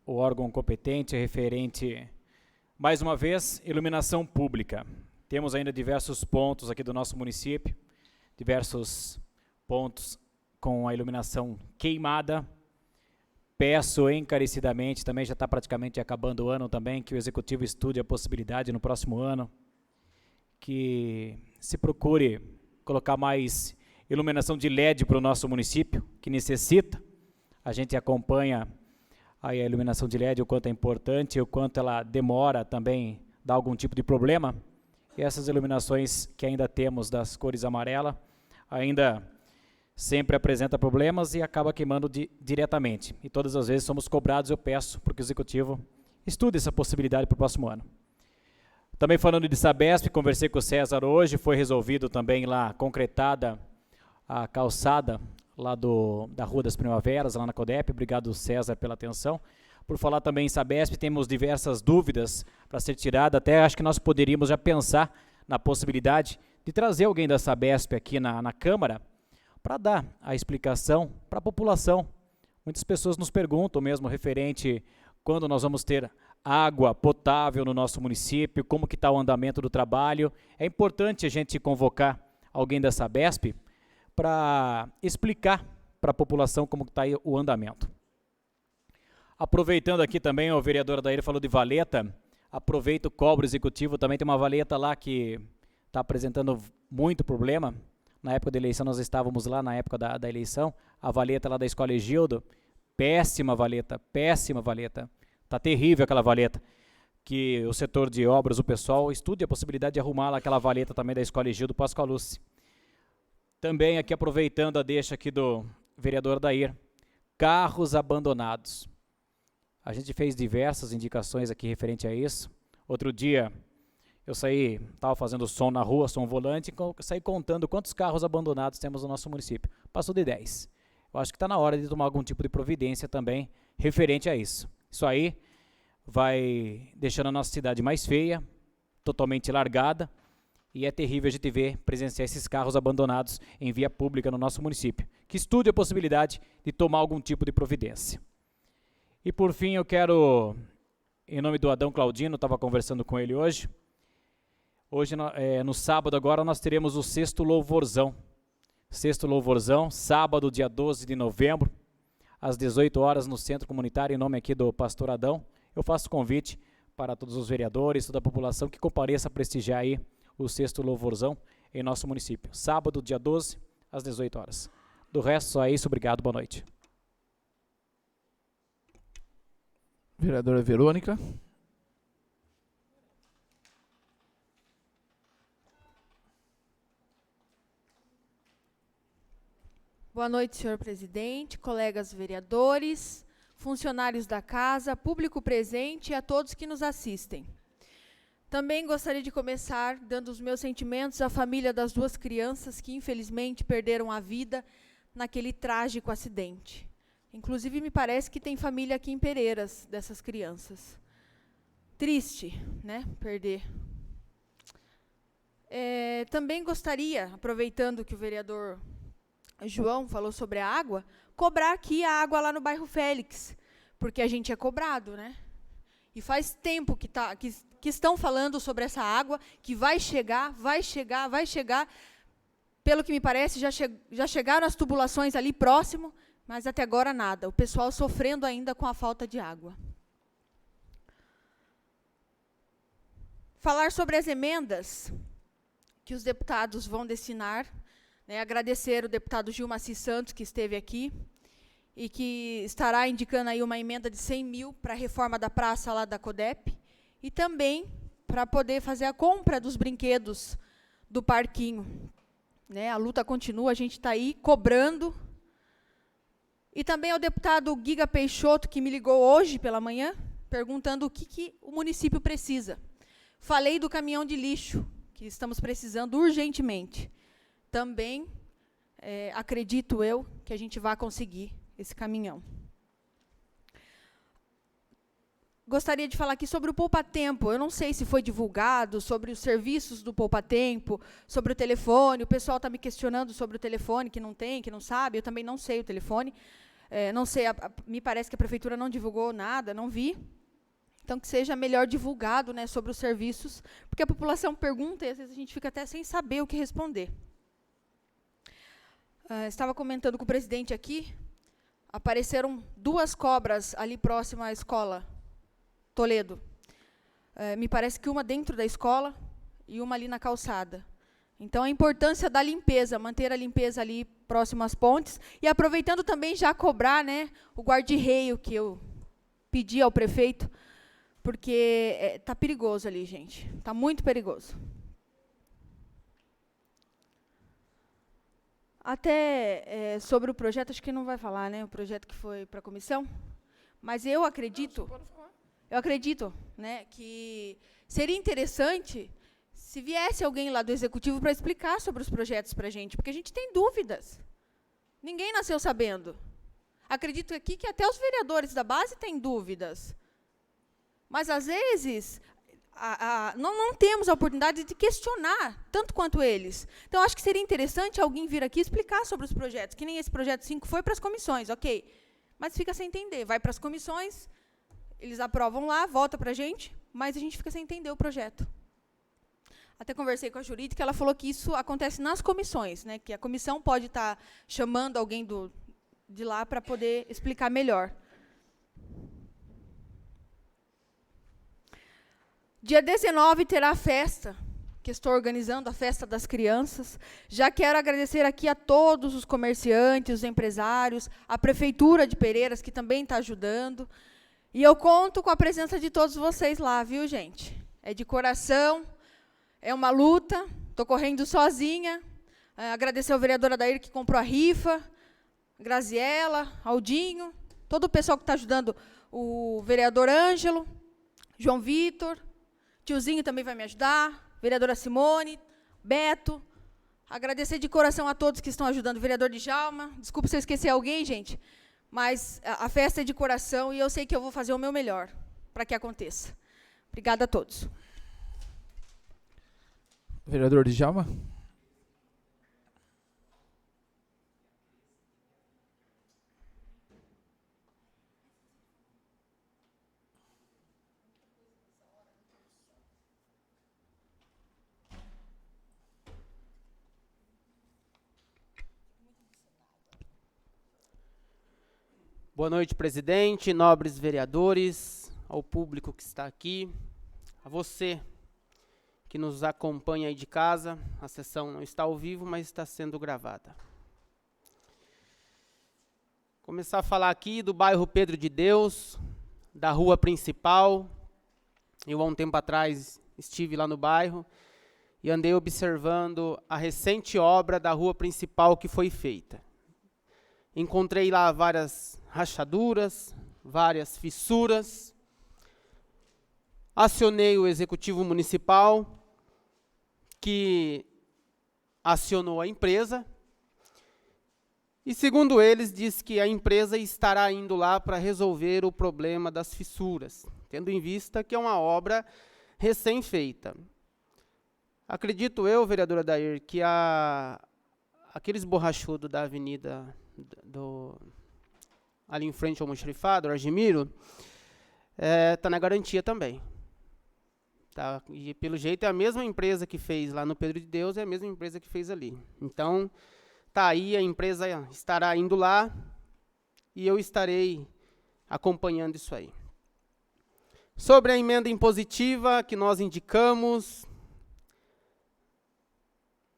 o órgão competente referente, mais uma vez, iluminação pública. Temos ainda diversos pontos aqui do nosso município, diversos pontos com a iluminação queimada. Peço encarecidamente, também já está praticamente acabando o ano também, que o Executivo estude a possibilidade no próximo ano, que se procure colocar mais iluminação de LED para o nosso município, que necessita. A gente acompanha aí a iluminação de LED, o quanto é importante, o quanto ela demora também, dá algum tipo de problema. E essas iluminações que ainda temos das cores amarela, ainda sempre apresenta problemas e acaba queimando diretamente. E todas as vezes somos cobrados, eu peço para que o Executivo estude essa possibilidade para o próximo ano. Também falando de Sabesp, conversei com o César hoje, foi resolvido também lá, concretada a calçada lá da Rua das Primaveras, lá na CODEP. Obrigado, César, pela atenção. Por falar também em Sabesp, temos diversas dúvidas para ser tirada, até acho que nós poderíamos já pensar na possibilidade de trazer alguém da Sabesp aqui na Câmara, para dar a explicação para a população. Muitas pessoas nos perguntam mesmo referente quando nós vamos ter água potável no nosso município, como que está o andamento do trabalho. É importante a gente convocar alguém da Sabesp para explicar para a população como está aí o andamento. Aproveitando aqui também, o vereador Adair falou de valeta, aproveito, cobro o Executivo, também tem uma valeta lá que está apresentando muito problema. Na época da eleição, nós estávamos lá na época da eleição, a valeta lá da Escola Egildo, péssima valeta, péssima valeta. Está terrível aquela valeta. Que o setor de obras, o pessoal, estude a possibilidade de arrumar lá aquela valeta também da Escola Egildo Pascoaluce. Também aqui aproveitando a deixa aqui do vereador Adair, carros abandonados. A gente fez diversas indicações aqui referente a isso. Outro dia eu estava fazendo som na rua, som volante, e saí contando quantos carros abandonados temos no nosso município. Passou de 10. Eu acho que está na hora de tomar algum tipo de providência também referente a isso. Isso aí vai deixando a nossa cidade mais feia, totalmente largada, e é terrível a gente ver, presenciar esses carros abandonados em via pública no nosso município. Que estude a possibilidade de tomar algum tipo de providência. E por fim eu quero, em nome do Adão Claudino, estava conversando com ele hoje, no sábado agora nós teremos o 6º Louvorzão. 6º Louvorzão, sábado, dia 12 de novembro, às 18 horas no Centro Comunitário, em nome aqui do Pastor Adão. Eu faço convite para todos os vereadores, toda a população que compareça a prestigiar aí o 6º Louvorzão em nosso município. Sábado, dia 12, às 18 horas. Do resto, só isso. Obrigado, boa noite. Vereadora Verônica. Boa noite, senhor presidente, colegas vereadores, funcionários da casa, público presente e a todos que nos assistem. Também gostaria de começar dando os meus sentimentos à família das 2 crianças que, infelizmente, perderam a vida naquele trágico acidente. Inclusive, me parece que tem família aqui em Pereiras dessas crianças. Triste, né, perder. Também gostaria, aproveitando que o vereador João falou sobre a água, cobrar aqui a água lá no bairro Félix, porque a gente é cobrado, né? E faz tempo que estão falando sobre essa água, que vai chegar. Pelo que me parece, já chegaram as tubulações ali próximo, mas até agora nada. O pessoal sofrendo ainda com a falta de água. Falar sobre as emendas que os deputados vão destinar. Agradecer o deputado Gilmaci Santos, que esteve aqui, e que estará indicando aí uma emenda de 100 mil para a reforma da praça lá da CODEP, e também para poder fazer a compra dos brinquedos do parquinho. Né? A luta continua, a gente está aí cobrando. E também ao deputado Giga Peixoto, que me ligou hoje pela manhã, perguntando o que o município precisa. Falei do caminhão de lixo, que estamos precisando urgentemente. Também acredito eu que a gente vai conseguir esse caminhão. Gostaria de falar aqui sobre o Poupa Tempo. Eu não sei se foi divulgado, sobre os serviços do Poupa Tempo, sobre o telefone. O pessoal está me questionando sobre o telefone, que não tem, que não sabe. Eu também não sei o telefone. Não sei, me parece que a prefeitura não divulgou nada, não vi. Então, que seja melhor divulgado, né, sobre os serviços, porque a população pergunta e, às vezes, a gente fica até sem saber o que responder. Estava comentando com o presidente aqui, apareceram 2 cobras ali próximo à escola Toledo. Me parece que uma dentro da escola e uma ali na calçada. Então, a importância da limpeza, manter a limpeza ali próximo às pontes, e aproveitando também já cobrar, né, o guarda-reio que eu pedi ao prefeito, porque está perigoso ali, gente. Está muito perigoso. Até sobre o projeto, acho que não vai falar, né? O projeto que foi para a comissão. Mas eu acredito, né, que seria interessante se viesse alguém lá do Executivo para explicar sobre os projetos para a gente, porque a gente tem dúvidas. Ninguém nasceu sabendo. Acredito aqui que até os vereadores da base têm dúvidas. Mas, às vezes, não temos a oportunidade de questionar, tanto quanto eles. Então, acho que seria interessante alguém vir aqui explicar sobre os projetos, que nem esse projeto 5 foi para as comissões, ok. Mas fica sem entender. Vai para as comissões, eles aprovam lá, volta para a gente, mas a gente fica sem entender o projeto. Até conversei com a jurídica, ela falou que isso acontece nas comissões, né, que a comissão pode estar chamando alguém de lá para poder explicar melhor. Dia 19 terá a festa, que estou organizando, a festa das crianças. Já quero agradecer aqui a todos os comerciantes, os empresários, a Prefeitura de Pereiras, que também está ajudando. E eu conto com a presença de todos vocês lá, viu, gente? É de coração, é uma luta, estou correndo sozinha. Agradecer ao vereador Adair, que comprou a rifa, Graziela, Aldinho, todo o pessoal que está ajudando, o vereador Ângelo, João Vitor, tiozinho também vai me ajudar, vereadora Simone, Beto. Agradecer de coração a todos que estão ajudando, o vereador Djalma. Desculpa se eu esquecer alguém, gente, mas a festa é de coração e eu sei que eu vou fazer o meu melhor para que aconteça. Obrigada a todos. Vereador Djalma. Boa noite, presidente, nobres vereadores, ao público que está aqui, a você que nos acompanha aí de casa. A sessão não está ao vivo, mas está sendo gravada. Começar a falar aqui do bairro Pedro de Deus, da rua principal. Eu, há um tempo atrás, estive lá no bairro e andei observando a recente obra da rua principal que foi feita. Encontrei lá várias rachaduras, várias fissuras. Acionei o Executivo Municipal, que acionou a empresa. E, segundo eles, diz que a empresa estará indo lá para resolver o problema das fissuras, tendo em vista que é uma obra recém-feita. Acredito eu, vereador Adair, que aqueles borrachudos da avenida ali em frente ao almoxarifado, Argemiro, está na garantia também. Tá? E, pelo jeito, é a mesma empresa que fez lá no Pedro de Deus, é a mesma empresa que fez ali. Então, tá aí, a empresa estará indo lá e eu estarei acompanhando isso aí. Sobre a emenda impositiva que nós indicamos,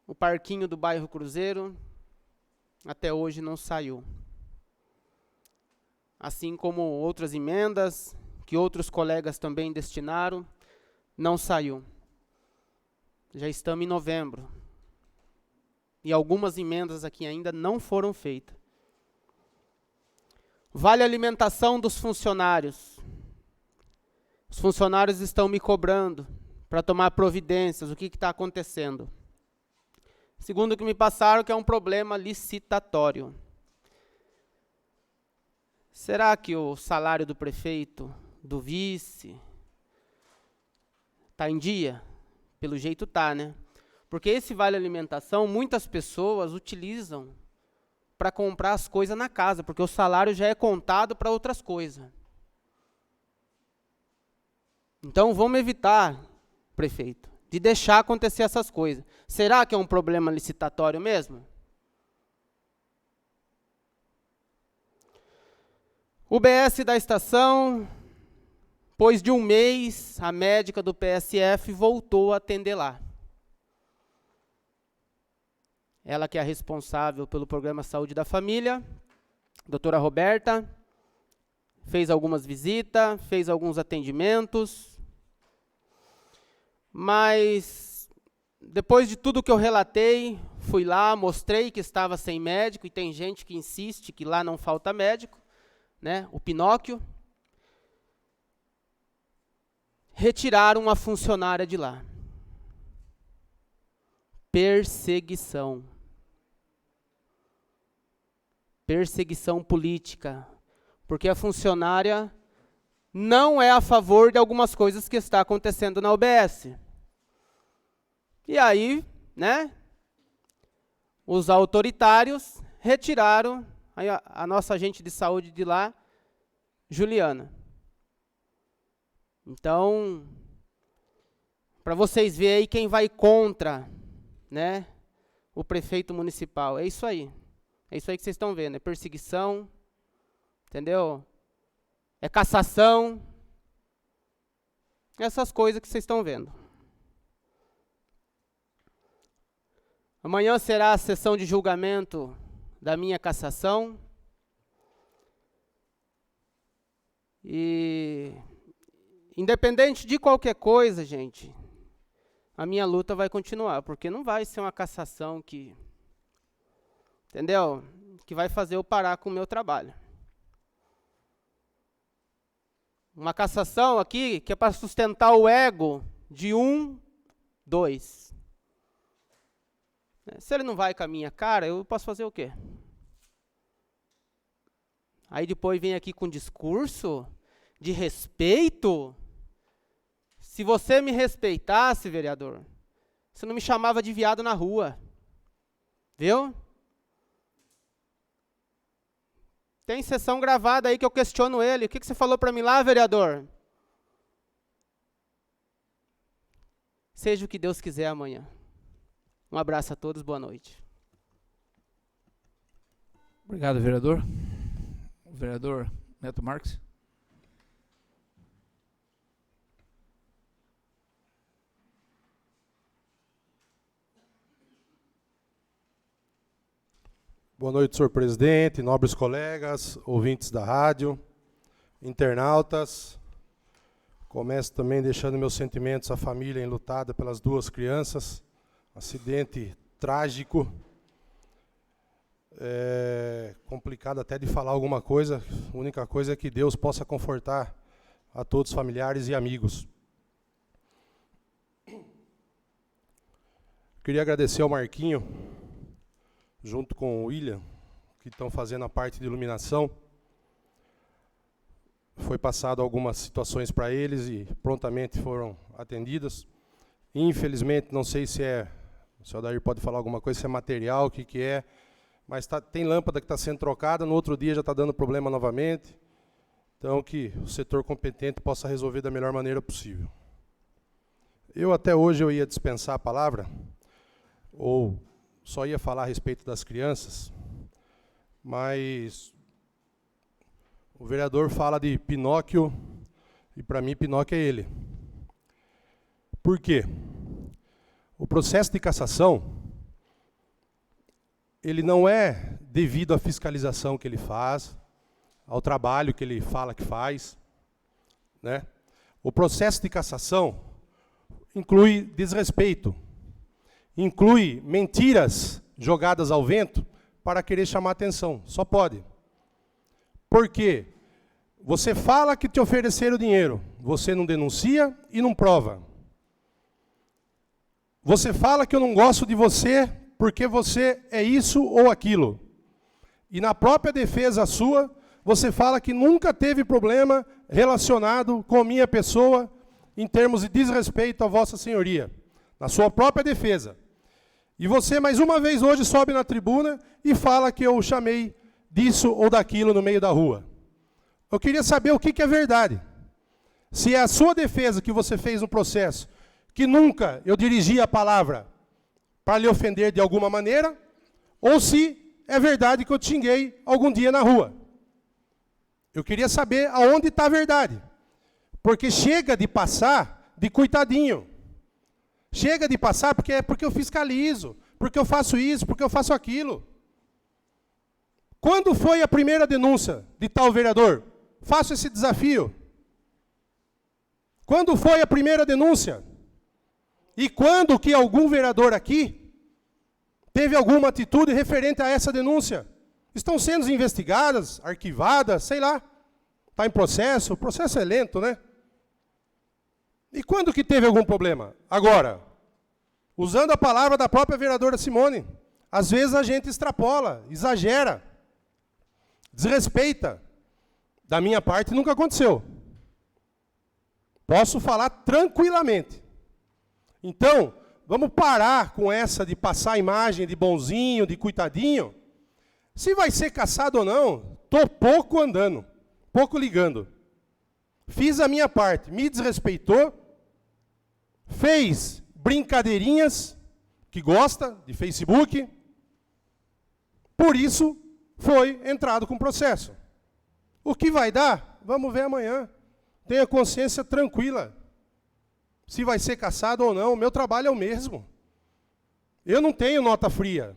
o parquinho do bairro Cruzeiro, até hoje não saiu. Assim como outras emendas que outros colegas também destinaram, não saiu. Já estamos em novembro. E algumas emendas aqui ainda não foram feitas. Vale alimentação dos funcionários. Os funcionários estão me cobrando para tomar providências. O que está acontecendo? Segundo o que me passaram, que é um problema licitatório. Será que o salário do prefeito, do vice, está em dia? Pelo jeito está, né? Porque esse vale alimentação, muitas pessoas utilizam para comprar as coisas na casa, porque o salário já é contado para outras coisas. Então, vamos evitar, prefeito, de deixar acontecer essas coisas. Será que é um problema licitatório mesmo? O BS da estação, depois de um mês, a médica do PSF voltou a atender lá. Ela que é a responsável pelo programa Saúde da Família, doutora Roberta, fez algumas visitas, fez alguns atendimentos, mas depois de tudo que eu relatei, fui lá, mostrei que estava sem médico, e tem gente que insiste que lá não falta médico, né? O Pinóquio. Retiraram a funcionária de lá. Perseguição. Perseguição política. Porque a funcionária não é a favor de algumas coisas que está acontecendo na UBS. E aí, né, os autoritários retiraram a nossa agente de saúde de lá, Juliana. Então, para vocês verem aí quem vai contra, né, o prefeito municipal. É isso aí. É isso aí que vocês estão vendo. É perseguição, entendeu? É cassação. Essas coisas que vocês estão vendo. Amanhã será a sessão de julgamento da minha cassação. E, independente de qualquer coisa, gente, a minha luta vai continuar, porque não vai ser uma cassação que, entendeu? Que vai fazer eu parar com o meu trabalho. Uma cassação aqui que é para sustentar o ego de 1, 2. Se ele não vai com a minha cara, eu posso fazer o quê? Aí depois vem aqui com discurso de respeito. Se você me respeitasse, vereador, você não me chamava de viado na rua. Viu? Tem sessão gravada aí que eu questiono ele. O que você falou para mim lá, vereador? Seja o que Deus quiser amanhã. Um abraço a todos, boa noite. Obrigado, vereador. O vereador Neto Marques. Boa noite, senhor presidente, nobres colegas, ouvintes da rádio, internautas. Começo também deixando meus sentimentos à família enlutada pelas 2 crianças. Acidente trágico. É complicado até de falar alguma coisa. A única coisa é que Deus possa confortar a todos os familiares e amigos. Queria agradecer ao Marquinho, junto com o William, que estão fazendo a parte de iluminação. Foi passado algumas situações para eles e prontamente foram atendidas. Infelizmente, não sei se é, o senhor Dair pode falar alguma coisa, se é material, o que é, mas tem lâmpada que está sendo trocada, no outro dia já está dando problema novamente. Então, que o setor competente possa resolver da melhor maneira possível. Até hoje, eu ia dispensar a palavra, ou só ia falar a respeito das crianças, mas o vereador fala de Pinóquio, e para mim Pinóquio é ele. Por quê? O processo de cassação, ele não é devido à fiscalização que ele faz, ao trabalho que ele fala que faz, né? O processo de cassação inclui desrespeito, inclui mentiras jogadas ao vento para querer chamar atenção. Só pode. Por quê? Você fala que te ofereceram dinheiro, você não denuncia e não prova. Você fala que eu não gosto de você porque você é isso ou aquilo. E na própria defesa sua, você fala que nunca teve problema relacionado com a minha pessoa em termos de desrespeito à Vossa Senhoria. Na sua própria defesa. E você, mais uma vez, hoje sobe na tribuna e fala que eu chamei disso ou daquilo no meio da rua. Eu queria saber o que é verdade. Se é a sua defesa que você fez no processo, que nunca eu dirigi a palavra para lhe ofender de alguma maneira, ou se é verdade que eu te xinguei algum dia na rua. Eu queria saber aonde está a verdade. Porque chega de passar de coitadinho. Chega de passar porque é porque eu fiscalizo, porque eu faço isso, porque eu faço aquilo. Quando foi a primeira denúncia de tal vereador? Faço esse desafio. Quando foi a primeira denúncia? E quando que algum vereador aqui teve alguma atitude referente a essa denúncia? Estão sendo investigadas, arquivadas, sei lá. Está em processo, o processo é lento, né? E quando que teve algum problema? Agora, usando a palavra da própria vereadora Simone, às vezes a gente extrapola, exagera, desrespeita. Da minha parte nunca aconteceu. Posso falar tranquilamente. Então, vamos parar com essa de passar a imagem de bonzinho, de coitadinho. Se vai ser caçado ou não, estou pouco andando, pouco ligando. Fiz a minha parte, me desrespeitou, fez brincadeirinhas, que gosta, de Facebook, por isso foi entrado com processo. O que vai dar? Vamos ver amanhã. Tenha consciência tranquila. Se vai ser caçado ou não, o meu trabalho é o mesmo. Eu não tenho nota fria.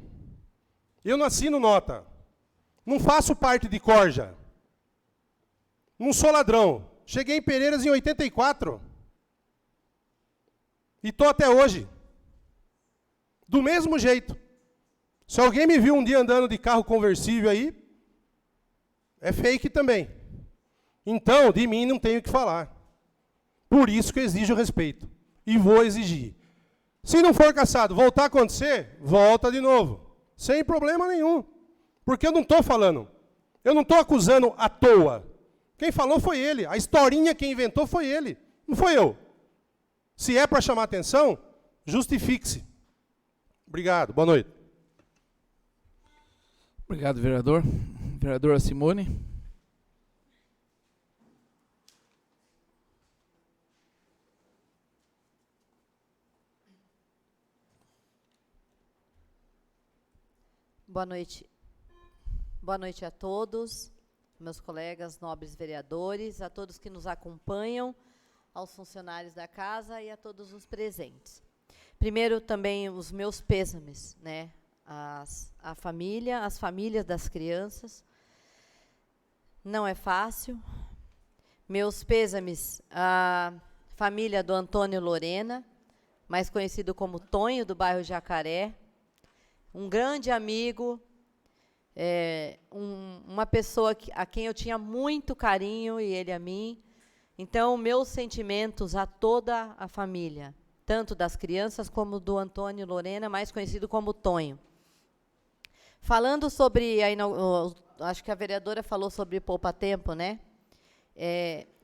Eu não assino nota. Não faço parte de corja. Não sou ladrão. Cheguei em Pereiras em 84. E estou até hoje. Do mesmo jeito. Se alguém me viu um dia andando de carro conversível aí, é fake também. Então, de mim não tenho o que falar. Por isso que eu exijo respeito. E vou exigir. Se não for caçado, voltar a acontecer, volta de novo. Sem problema nenhum. Porque eu não estou falando. Eu não estou acusando à toa. Quem falou foi ele. A historinha quem inventou foi ele. Não foi eu. Se é para chamar atenção, justifique-se. Obrigado. Boa noite. Obrigado, vereador. Vereadora Simone. Boa noite. Boa noite a todos, meus colegas, nobres vereadores, a todos que nos acompanham, aos funcionários da casa e a todos os presentes. Primeiro, também, os meus pêsames, né? As famílias das crianças. Não é fácil. Meus pêsames à família do Antônio Lorena, mais conhecido como Tonho, do bairro Jacaré. Um grande amigo, uma pessoa a quem eu tinha muito carinho, e ele a mim. Então, meus sentimentos a toda a família, tanto das crianças como do Antônio Lorena, mais conhecido como Tonho. Falando sobre, acho que a vereadora falou sobre poupa-tempo, né?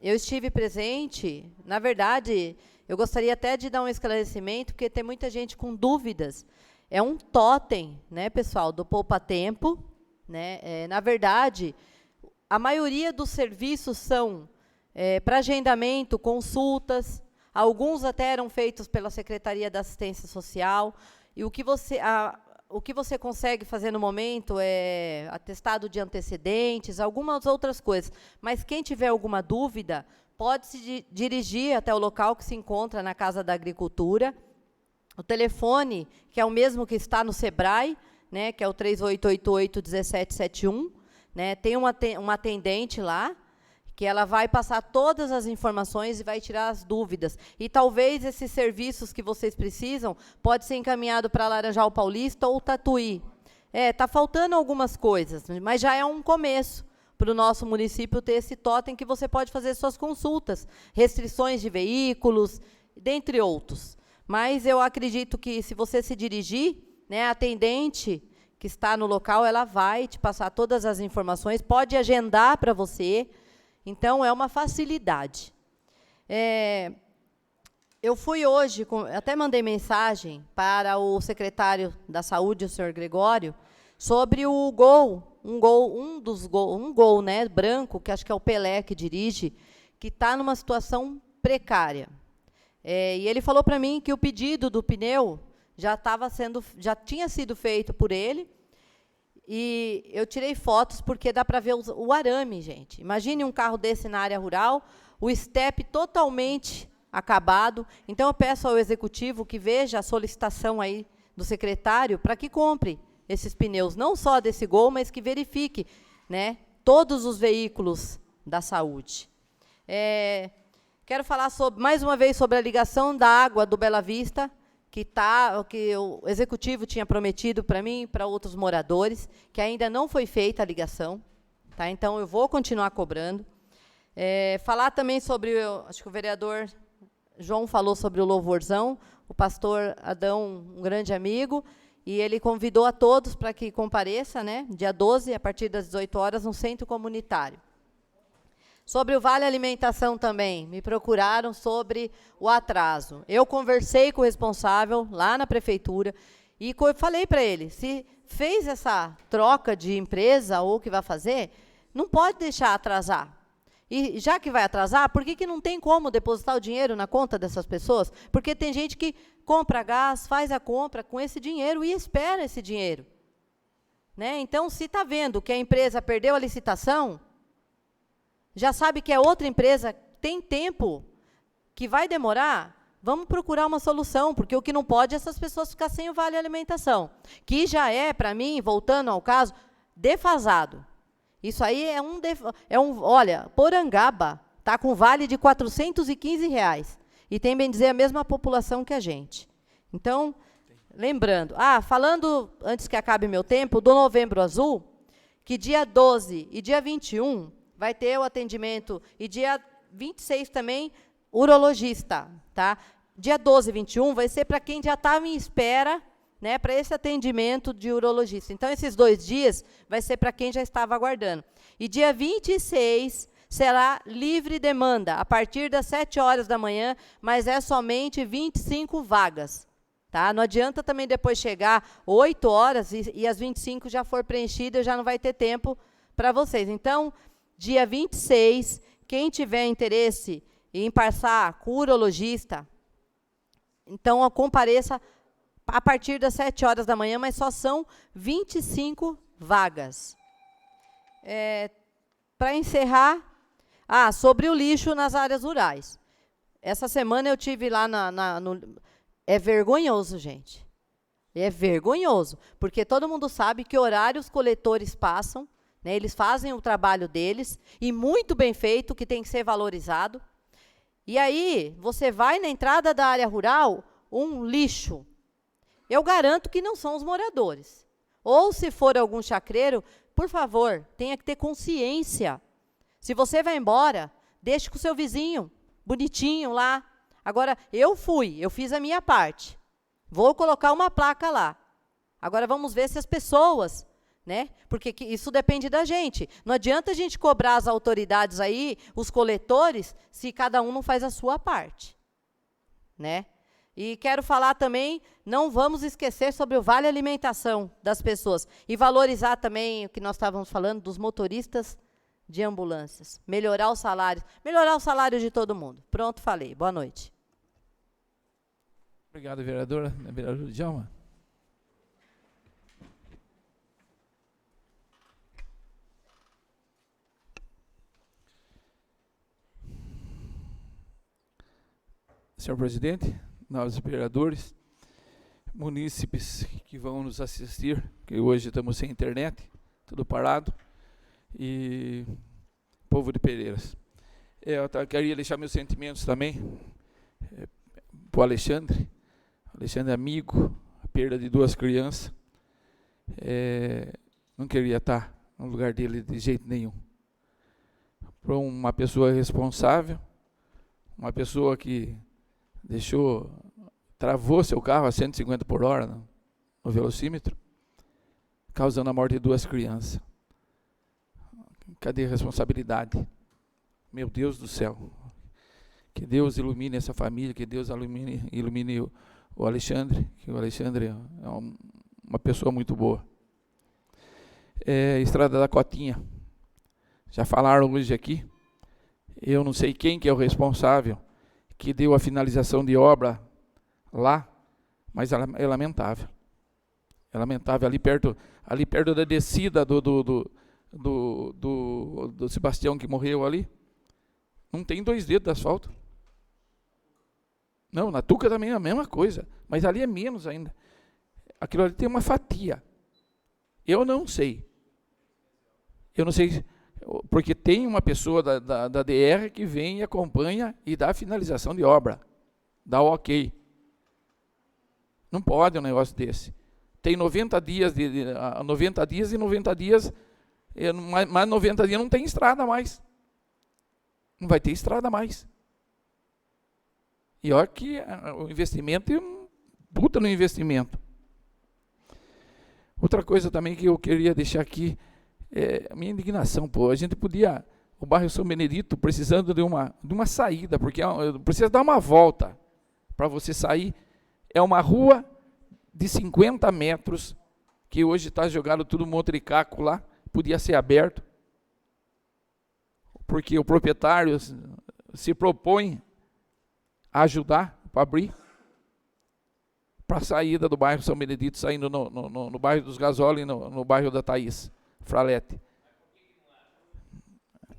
Eu estive presente, na verdade, eu gostaria até de dar um esclarecimento, porque tem muita gente com dúvidas. É um totem, né, pessoal, do poupa-tempo, né? Na verdade, a maioria dos serviços são para agendamento, consultas, alguns até eram feitos pela Secretaria da Assistência Social, e o que você consegue fazer no momento é atestado de antecedentes, algumas outras coisas. Mas quem tiver alguma dúvida, pode se dirigir até o local que se encontra na Casa da Agricultura. O telefone, que é o mesmo que está no Sebrae, né, que é o 3888-1771, né, tem uma atendente lá, que ela vai passar todas as informações e vai tirar as dúvidas. E talvez esses serviços que vocês precisam pode ser encaminhado para Laranjal Paulista ou Tatuí. Tá faltando algumas coisas, mas já é um começo para o nosso município ter esse totem que você pode fazer suas consultas, restrições de veículos, dentre outros. Mas eu acredito que, se você se dirigir, né, a atendente que está no local, ela vai te passar todas as informações, pode agendar para você. Então, é uma facilidade. Eu fui hoje, até mandei mensagem para o secretário da Saúde, o senhor Gregório, sobre o Gol, um Gol, né, branco, que acho que é o Pelé que dirige, que está numa situação precária. E ele falou para mim que o pedido do pneu já tinha sido feito por ele, e eu tirei fotos porque dá para ver o arame, gente. Imagine um carro desse na área rural, o estepe totalmente acabado. Então, eu peço ao executivo que veja a solicitação aí do secretário para que compre esses pneus, não só desse Gol, mas que verifique, né, todos os veículos da saúde. Quero falar mais uma vez sobre a ligação da água do Bela Vista, que o executivo tinha prometido para mim e para outros moradores, que ainda não foi feita a ligação. Tá? Então, eu vou continuar cobrando. Falar também sobre, acho que o vereador João falou sobre o louvorzão, o pastor Adão, um grande amigo, e ele convidou a todos para que compareça, né, dia 12, a partir das 18 horas, no centro comunitário. Sobre o Vale Alimentação também, me procuraram sobre o atraso. Eu conversei com o responsável lá na prefeitura e falei para ele, se fez essa troca de empresa ou que vai fazer, não pode deixar atrasar. E já que vai atrasar, por que não tem como depositar o dinheiro na conta dessas pessoas? Porque tem gente que compra gás, faz a compra com esse dinheiro e espera esse dinheiro. Né? Então, se está vendo que a empresa perdeu a licitação, já sabe que é outra empresa, tem tempo, que vai demorar, vamos procurar uma solução, porque o que não pode é essas pessoas ficar sem o Vale Alimentação, que já é, para mim, voltando ao caso, defasado. Isso aí olha, Porangaba está com vale de R$ 415, e tem, bem dizer, a mesma população que a gente. Então, lembrando, falando, antes que acabe meu tempo, do Novembro Azul, que dia 12 e dia 21 vai ter o atendimento, e dia 26 também, urologista. Tá? Dia 12 e 21 vai ser para quem já estava em espera, né, para esse atendimento de urologista. Então, esses 2 dias vai ser para quem já estava aguardando. E dia 26 será livre demanda, a partir das 7 horas da manhã, mas é somente 25 vagas. Tá? Não adianta também depois chegar 8 horas e as 25 já for preenchidas, já não vai ter tempo para vocês. Então, dia 26, quem tiver interesse em passar com o urologista, então compareça a partir das 7 horas da manhã, mas só são 25 vagas. Para encerrar, sobre o lixo nas áreas rurais. Essa semana eu tive lá é vergonhoso, gente. É vergonhoso, porque todo mundo sabe que horário os coletores passam, né, eles fazem o trabalho deles, e muito bem feito, que tem que ser valorizado. E aí, você vai na entrada da área rural, um lixo. Eu garanto que não são os moradores. Ou, se for algum chacreiro, por favor, tenha que ter consciência. Se você vai embora, deixe com o seu vizinho, bonitinho lá. Agora, eu fiz a minha parte. Vou colocar uma placa lá. Agora, vamos ver se as pessoas, né? Porque isso depende da gente. Não adianta a gente cobrar as autoridades aí, os coletores, se cada um não faz a sua parte. Né? E quero falar também, não vamos esquecer sobre o Vale Alimentação das pessoas. E valorizar também o que nós estávamos falando dos motoristas de ambulâncias. Melhorar o salário de todo mundo. Pronto, falei. Boa noite. Obrigado, vereadora. Vereador Djalma. Senhor presidente, nós vereadores, munícipes que vão nos assistir, que hoje estamos sem internet, tudo parado, e povo de Pereiras. Queria deixar meus sentimentos também para o Alexandre. Alexandre é amigo, a perda de 2 crianças. Não queria estar no lugar dele de jeito nenhum. Para uma pessoa responsável, uma pessoa que travou seu carro a 150 por hora no velocímetro, causando a morte de 2 crianças. Cadê a responsabilidade? Meu Deus do céu. Que Deus ilumine essa família, que Deus ilumine o Alexandre, que o Alexandre é uma pessoa muito boa. Estrada da Cotinha. Já falaram hoje aqui. Eu não sei quem que é o responsável que deu a finalização de obra lá, mas é lamentável. É lamentável, ali perto da descida do Sebastião que morreu ali, não tem 2 dedos de asfalto. Não, na Tuca também é a mesma coisa, mas ali é menos ainda. Aquilo ali tem uma fatia. Eu não sei, porque tem uma pessoa da DR que vem e acompanha e dá a finalização de obra, dá o ok. Não pode um negócio desse. Tem 90 dias, 90 dias e 90 dias, mais 90 dias não tem estrada mais. Não vai ter estrada mais. E olha que o investimento é um puta no investimento. Outra coisa também que eu queria deixar aqui, a minha indignação, a gente podia, o bairro São Benedito, precisando de uma saída, porque precisa dar uma volta para você sair. É uma rua de 50 metros, que hoje está jogado tudo motricaco lá, podia ser aberto, porque o proprietário se propõe a ajudar para abrir, para a saída do bairro São Benedito, saindo no bairro dos Gasoli, no bairro da Thaís, Fralete.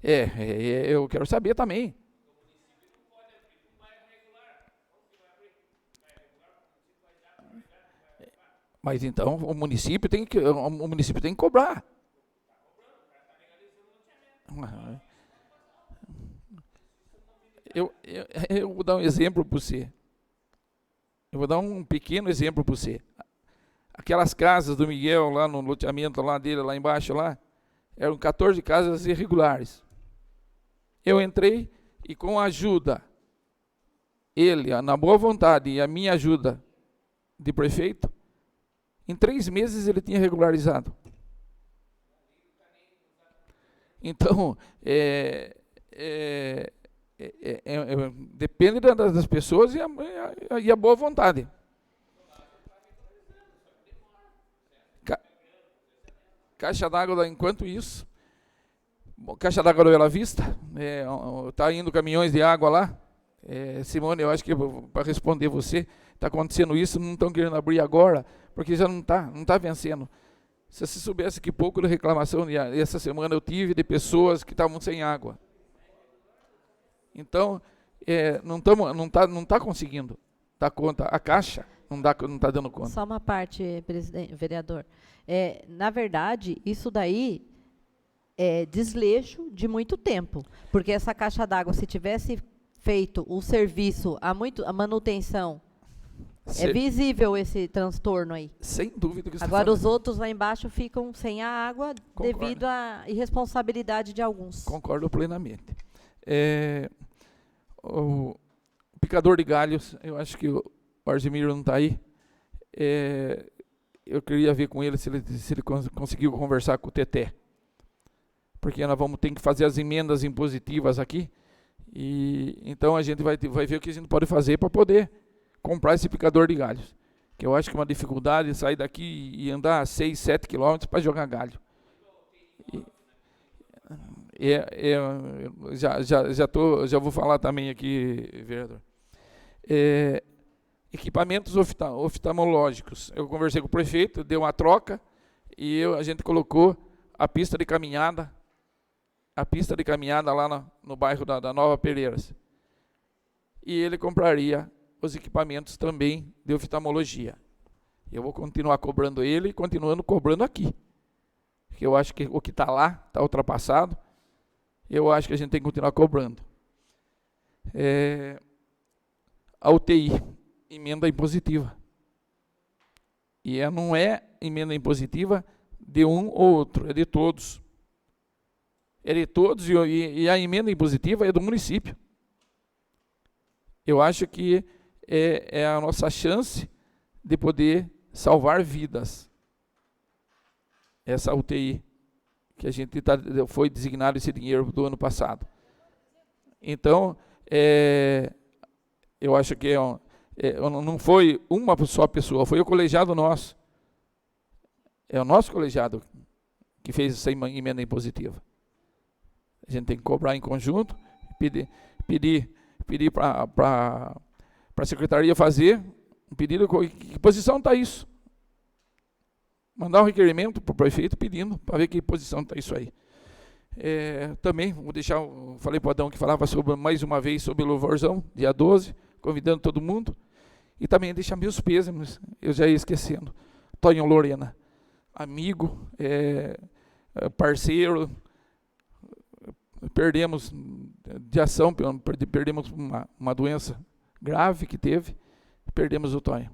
Eu quero saber também. Mas então o município tem que cobrar. Eu vou dar um exemplo para você. Eu vou dar um pequeno exemplo para você. Aquelas casas do Miguel lá no loteamento lá dele, lá embaixo, lá, eram 14 casas irregulares. Eu entrei e com a ajuda, na boa vontade e a minha ajuda de prefeito, em 3 meses ele tinha regularizado. Então, depende das pessoas e a boa vontade. Caixa d'água, enquanto isso, caixa d'água do Bela Vista, está indo caminhões de água lá. Simone, eu acho que para responder você, está acontecendo isso, não estão querendo abrir agora, porque já não está vencendo. Se você soubesse que pouco de reclamação essa semana eu tive de pessoas que estavam sem água. Então, não está conseguindo dar conta. A Caixa não está dando conta. Só uma parte, vereador. Na verdade, isso daí é desleixo de muito tempo, porque essa caixa d'água, se tivesse feito o serviço, a manutenção, é visível esse transtorno aí. Sem dúvida que você Agora os outros lá embaixo ficam sem a água. Concordo. Devido à irresponsabilidade de alguns. Concordo plenamente. O picador de galhos, eu acho que o Argemiro não está aí. Eu queria ver com ele se ele conseguiu conversar com o Teté. Porque nós vamos ter que fazer as emendas impositivas aqui. E então a gente vai ver o que a gente pode fazer para poder comprar esse picador de galhos. Que eu acho que é uma dificuldade sair daqui e andar 6, 7 quilômetros para jogar galho. Já vou falar também aqui, vereador. Equipamentos oftalmológicos. Eu conversei com o prefeito, deu uma troca e a gente colocou a pista de caminhada lá no bairro da Nova Pereiras. E ele compraria os equipamentos também de oftalmologia. Eu vou continuar cobrando ele e continuando cobrando aqui. Porque eu acho que o que está lá está ultrapassado. Eu acho que a gente tem que continuar cobrando. a UTI, emenda impositiva. E não é emenda impositiva de um ou outro, é de todos. É de todos e a emenda impositiva é do município. Eu acho que é a nossa chance de poder salvar vidas. Essa UTI, que a gente foi designado esse dinheiro do ano passado. Então, eu acho que não foi uma só pessoa, foi o colegiado nosso. É o nosso colegiado que fez essa emenda impositiva. A gente tem que cobrar em conjunto, pedir para a secretaria fazer um pedido. Que posição está isso? Mandar um requerimento para o prefeito pedindo, para ver que posição está isso aí. Também, falei para o Adão que falava mais uma vez sobre o louvorzão, dia 12, convidando todo mundo. E também deixar meus pêsames, eu já ia esquecendo. Tonho Lorena, amigo, parceiro, perdemos de ação, perdemos uma doença grave que teve, perdemos o Tonho.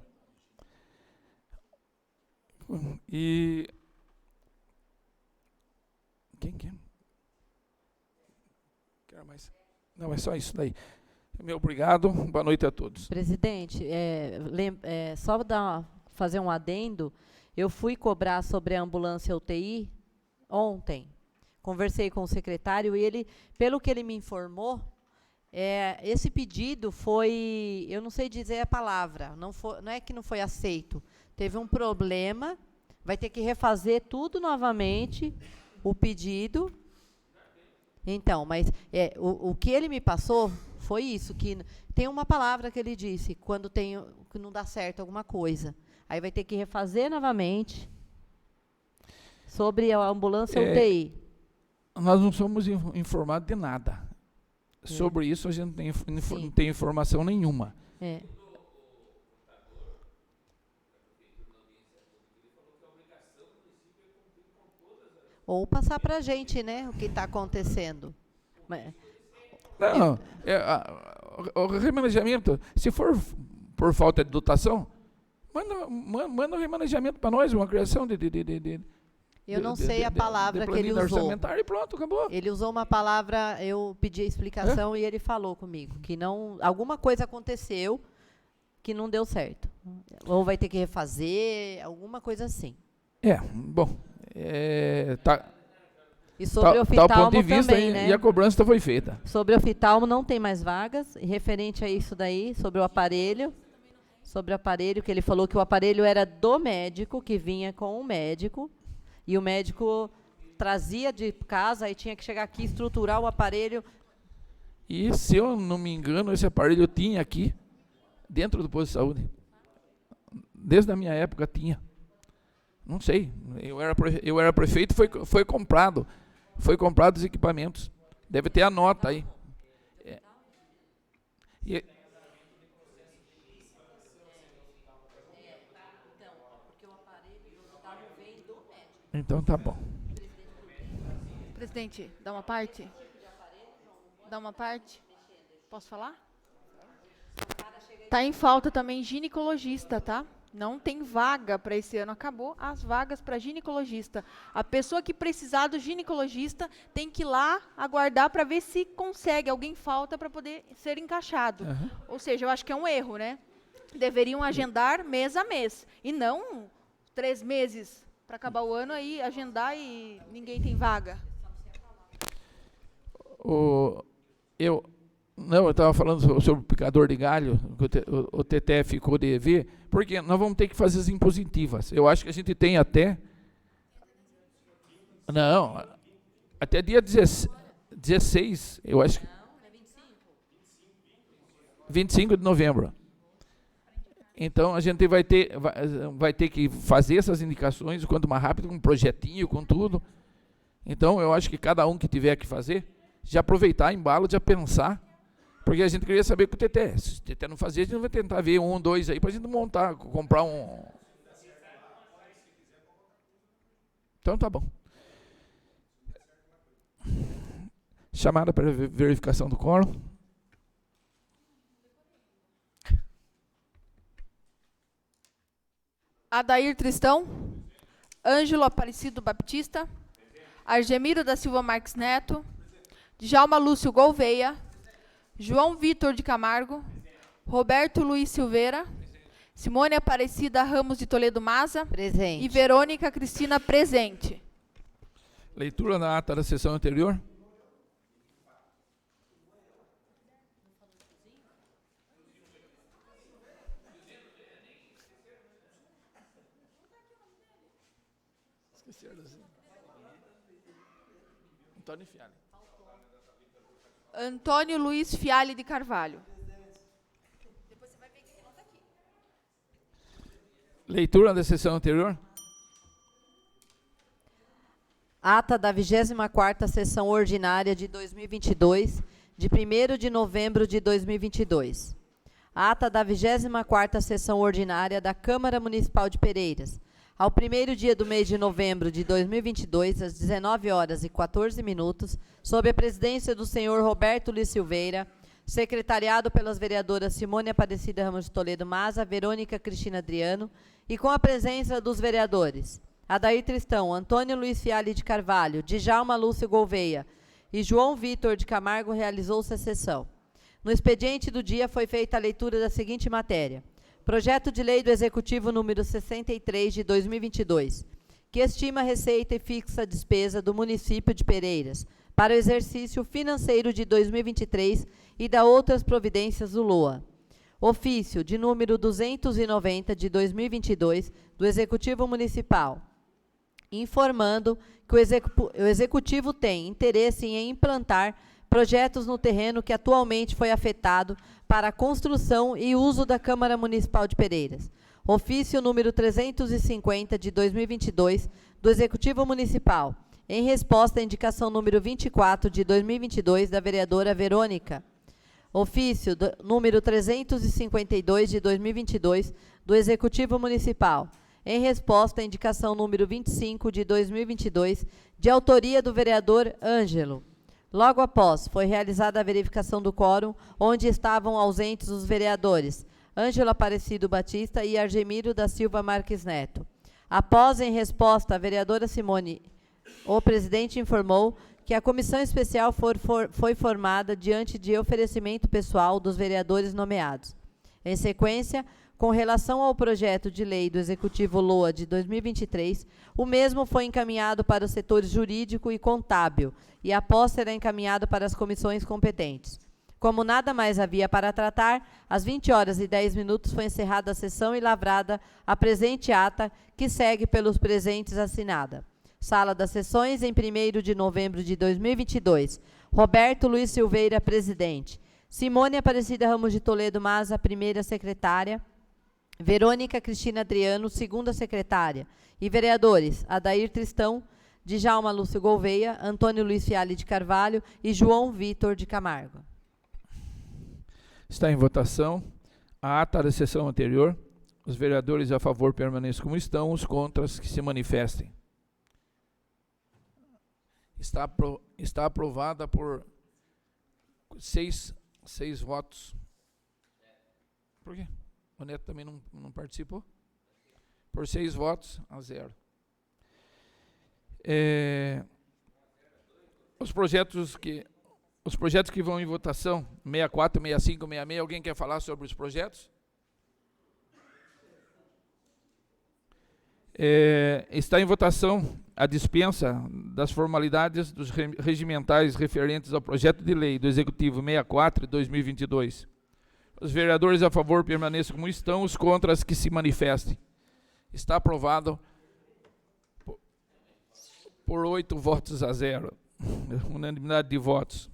E quem que é? Quero mais? Não, é só isso daí. Meu obrigado, boa noite a todos. Presidente, só fazer um adendo, eu fui cobrar sobre a ambulância UTI ontem, conversei com o secretário e ele, pelo que ele me informou, esse pedido foi, eu não sei dizer a palavra, não é que não foi aceito, teve um problema, vai ter que refazer tudo novamente, o pedido. Então, mas o que ele me passou foi isso, que tem uma palavra que ele disse, quando que não dá certo alguma coisa. Aí vai ter que refazer novamente sobre a ambulância UTI. Nós não somos informados de nada. Sobre isso a gente não tem informação nenhuma. Ou passar para a gente, né, o que está acontecendo. Não, o remanejamento, se for por falta de dotação, manda um remanejamento para nós, uma criação eu não sei a palavra que ele usou. E pronto, acabou. Ele usou uma palavra, eu pedi a explicação e ele falou comigo que alguma coisa aconteceu que não deu certo. Ou vai ter que refazer, alguma coisa assim. Bom, e sobre o oftalmo ponto de vista, também, né? E a cobrança foi feita. Sobre o oftalmo não tem mais vagas, e referente a isso daí, sobre o aparelho, que ele falou que o aparelho era do médico, que vinha com o médico, e o médico trazia de casa e tinha que chegar aqui, estruturar o aparelho. E, se eu não me engano, esse aparelho tinha aqui, dentro do posto de saúde. Desde a minha época tinha. Não sei, eu era prefeito, foi comprado. Foi comprado os equipamentos. Deve ter a nota aí. Então tá bom. Presidente, dá uma parte? Dá uma parte? Posso falar? Tá em falta também ginecologista, tá? Não tem vaga para esse ano, acabou as vagas para ginecologista. A pessoa que precisar do ginecologista tem que ir lá aguardar para ver se consegue, alguém falta para poder ser encaixado. Ou seja, eu acho que é um erro, né? Deveriam agendar mês a mês, e não 3 meses para acabar o ano, aí agendar e ninguém tem vaga. Eu estava falando sobre o picador de galho, que o TTE ficou de ver, porque nós vamos ter que fazer as impositivas. Eu acho que a gente tem até... Não, até dia 16, eu acho que... 25 de novembro. Então, a gente vai ter que fazer essas indicações o quanto mais rápido, com um projetinho, com tudo. Então, eu acho que cada um que tiver que fazer, já aproveitar embalo, já pensar. Porque a gente queria saber com o TTE. Se o TTE não fazer, a gente vai tentar ver 1, 2 aí para a gente montar, comprar um... Então tá bom. Chamada para verificação do quórum. Adair Tristão. Ângelo Aparecido Baptista. Argemiro da Silva Marques Neto. Djalma Lúcio Gouveia. João Vitor de Camargo. Roberto Luiz Silveira. Simone Aparecida Ramos de Toledo Maza. Presente. E Verônica Cristina presente. Leitura na ata da sessão anterior. Antônio Fialli. Antônio Luiz Fialli de Carvalho. Leitura da sessão anterior. Ata da 24ª Sessão Ordinária de 2022, de 1º de novembro de 2022. Ata da 24ª Sessão Ordinária da Câmara Municipal de Pereiras, ao 1º dia do mês de novembro de 2022, às 19h14, sob a presidência do senhor Roberto Luiz Silveira, secretariado pelas vereadoras Simone Aparecida Ramos de Toledo Maza, Verônica Cristina Adriano, e com a presença dos vereadores Adair Tristão, Antônio Luiz Fialli de Carvalho, Djalma Lúcio Gouveia e João Vitor de Camargo, realizou-se a sessão. No expediente do dia foi feita a leitura da seguinte matéria: Projeto de Lei do Executivo número 63 de 2022, que estima a receita e fixa a despesa do município de Pereiras para o exercício financeiro de 2023 e da outras providências do LOA. Ofício de número 290 de 2022 do Executivo Municipal, informando que o Executivo tem interesse em implantar projetos no terreno que atualmente foi afetado para a construção e uso da Câmara Municipal de Pereiras. Ofício número 350 de 2022 do Executivo Municipal, em resposta à indicação número 24 de 2022 da vereadora Verônica. Ofício número 352 de 2022 do Executivo Municipal, em resposta à indicação número 25 de 2022, de autoria do vereador Ângelo. Logo após, foi realizada a verificação do quórum, onde estavam ausentes os vereadores Ângelo Aparecido Batista e Argemiro da Silva Marques Neto. Após, em resposta à vereadora Simone, o presidente informou que a comissão especial foi formada diante de oferecimento pessoal dos vereadores nomeados. Em sequência, com relação ao projeto de lei do Executivo LOA de 2023, o mesmo foi encaminhado para os setores jurídico e contábil e, após, será encaminhado para as comissões competentes. Como nada mais havia para tratar, às 20h10 foi encerrada a sessão e lavrada a presente ata, que segue pelos presentes assinada. Sala das Sessões, em 1º de novembro de 2022. Roberto Luiz Silveira, presidente. Simone Aparecida Ramos de Toledo Maza, primeira secretária. Verônica Cristina Adriano, segunda secretária. E vereadores Adair Tristão, Djalma Lúcio Gouveia, Antônio Luiz Fialli de Carvalho e João Vitor de Camargo. Está em votação a ata da sessão anterior. Os vereadores a favor permaneçam como estão, os contras que se manifestem. Está aprovada por 6 votos. Por quê? O Neto também não participou? Por 6 votos a 0. Os projetos que vão em votação, 64, 65, 66, alguém quer falar sobre os projetos? Está em votação a dispensa das formalidades dos regimentais referentes ao projeto de lei do Executivo 64 de 2022. Os vereadores a favor permaneçam como estão, os contras que se manifestem. Está aprovado por 8 votos a 0, unanimidade de votos.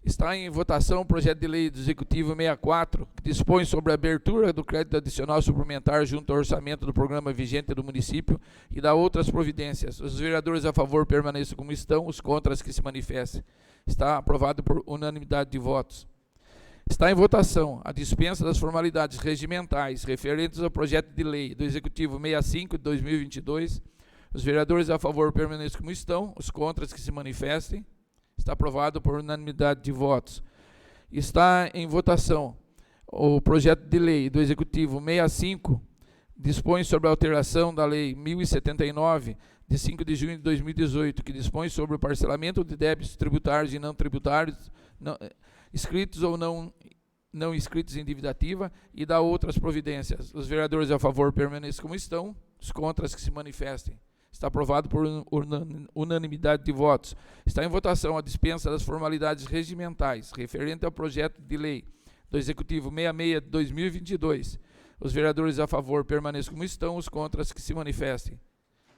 Está em votação o projeto de lei do Executivo 64, que dispõe sobre a abertura do crédito adicional suplementar junto ao orçamento do programa vigente do município e da outras providências. Os vereadores a favor permaneçam como estão, os contras que se manifestem. Está aprovado por unanimidade de votos. Está em votação a dispensa das formalidades regimentais referentes ao projeto de lei do Executivo 65 de 2022. Os vereadores a favor permaneçam como estão, os contras que se manifestem. Está aprovado por unanimidade de votos. Está em votação o projeto de lei do Executivo 65, dispõe sobre a alteração da Lei 1079, de 5 de junho de 2018, que dispõe sobre o parcelamento de débitos tributários e não tributários, inscritos ou não inscritos em dívida ativa, e dá outras providências. Os vereadores a favor permaneçam como estão, os contras que se manifestem. Está aprovado por unanimidade de votos. Está em votação a dispensa das formalidades regimentais, referente ao projeto de lei do Executivo 66 de 2022. Os vereadores a favor permaneçam como estão, os contras que se manifestem.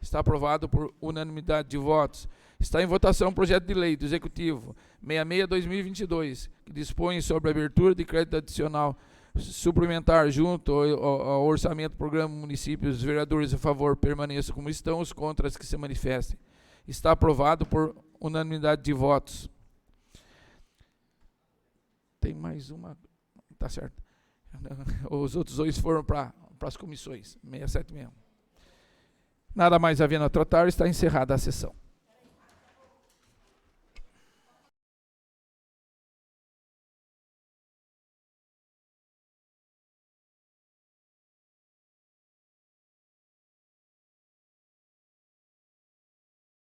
Está aprovado por unanimidade de votos. Está em votação o projeto de lei do Executivo 66/2022, que dispõe sobre a abertura de crédito adicional suplementar junto ao orçamento do programa município. Os vereadores a favor permaneçam como estão, os contras que se manifestem. Está aprovado por unanimidade de votos. Tem mais uma, tá certo. Os outros dois foram para as comissões, 67 mesmo. Nada mais havendo a tratar, está encerrada a sessão.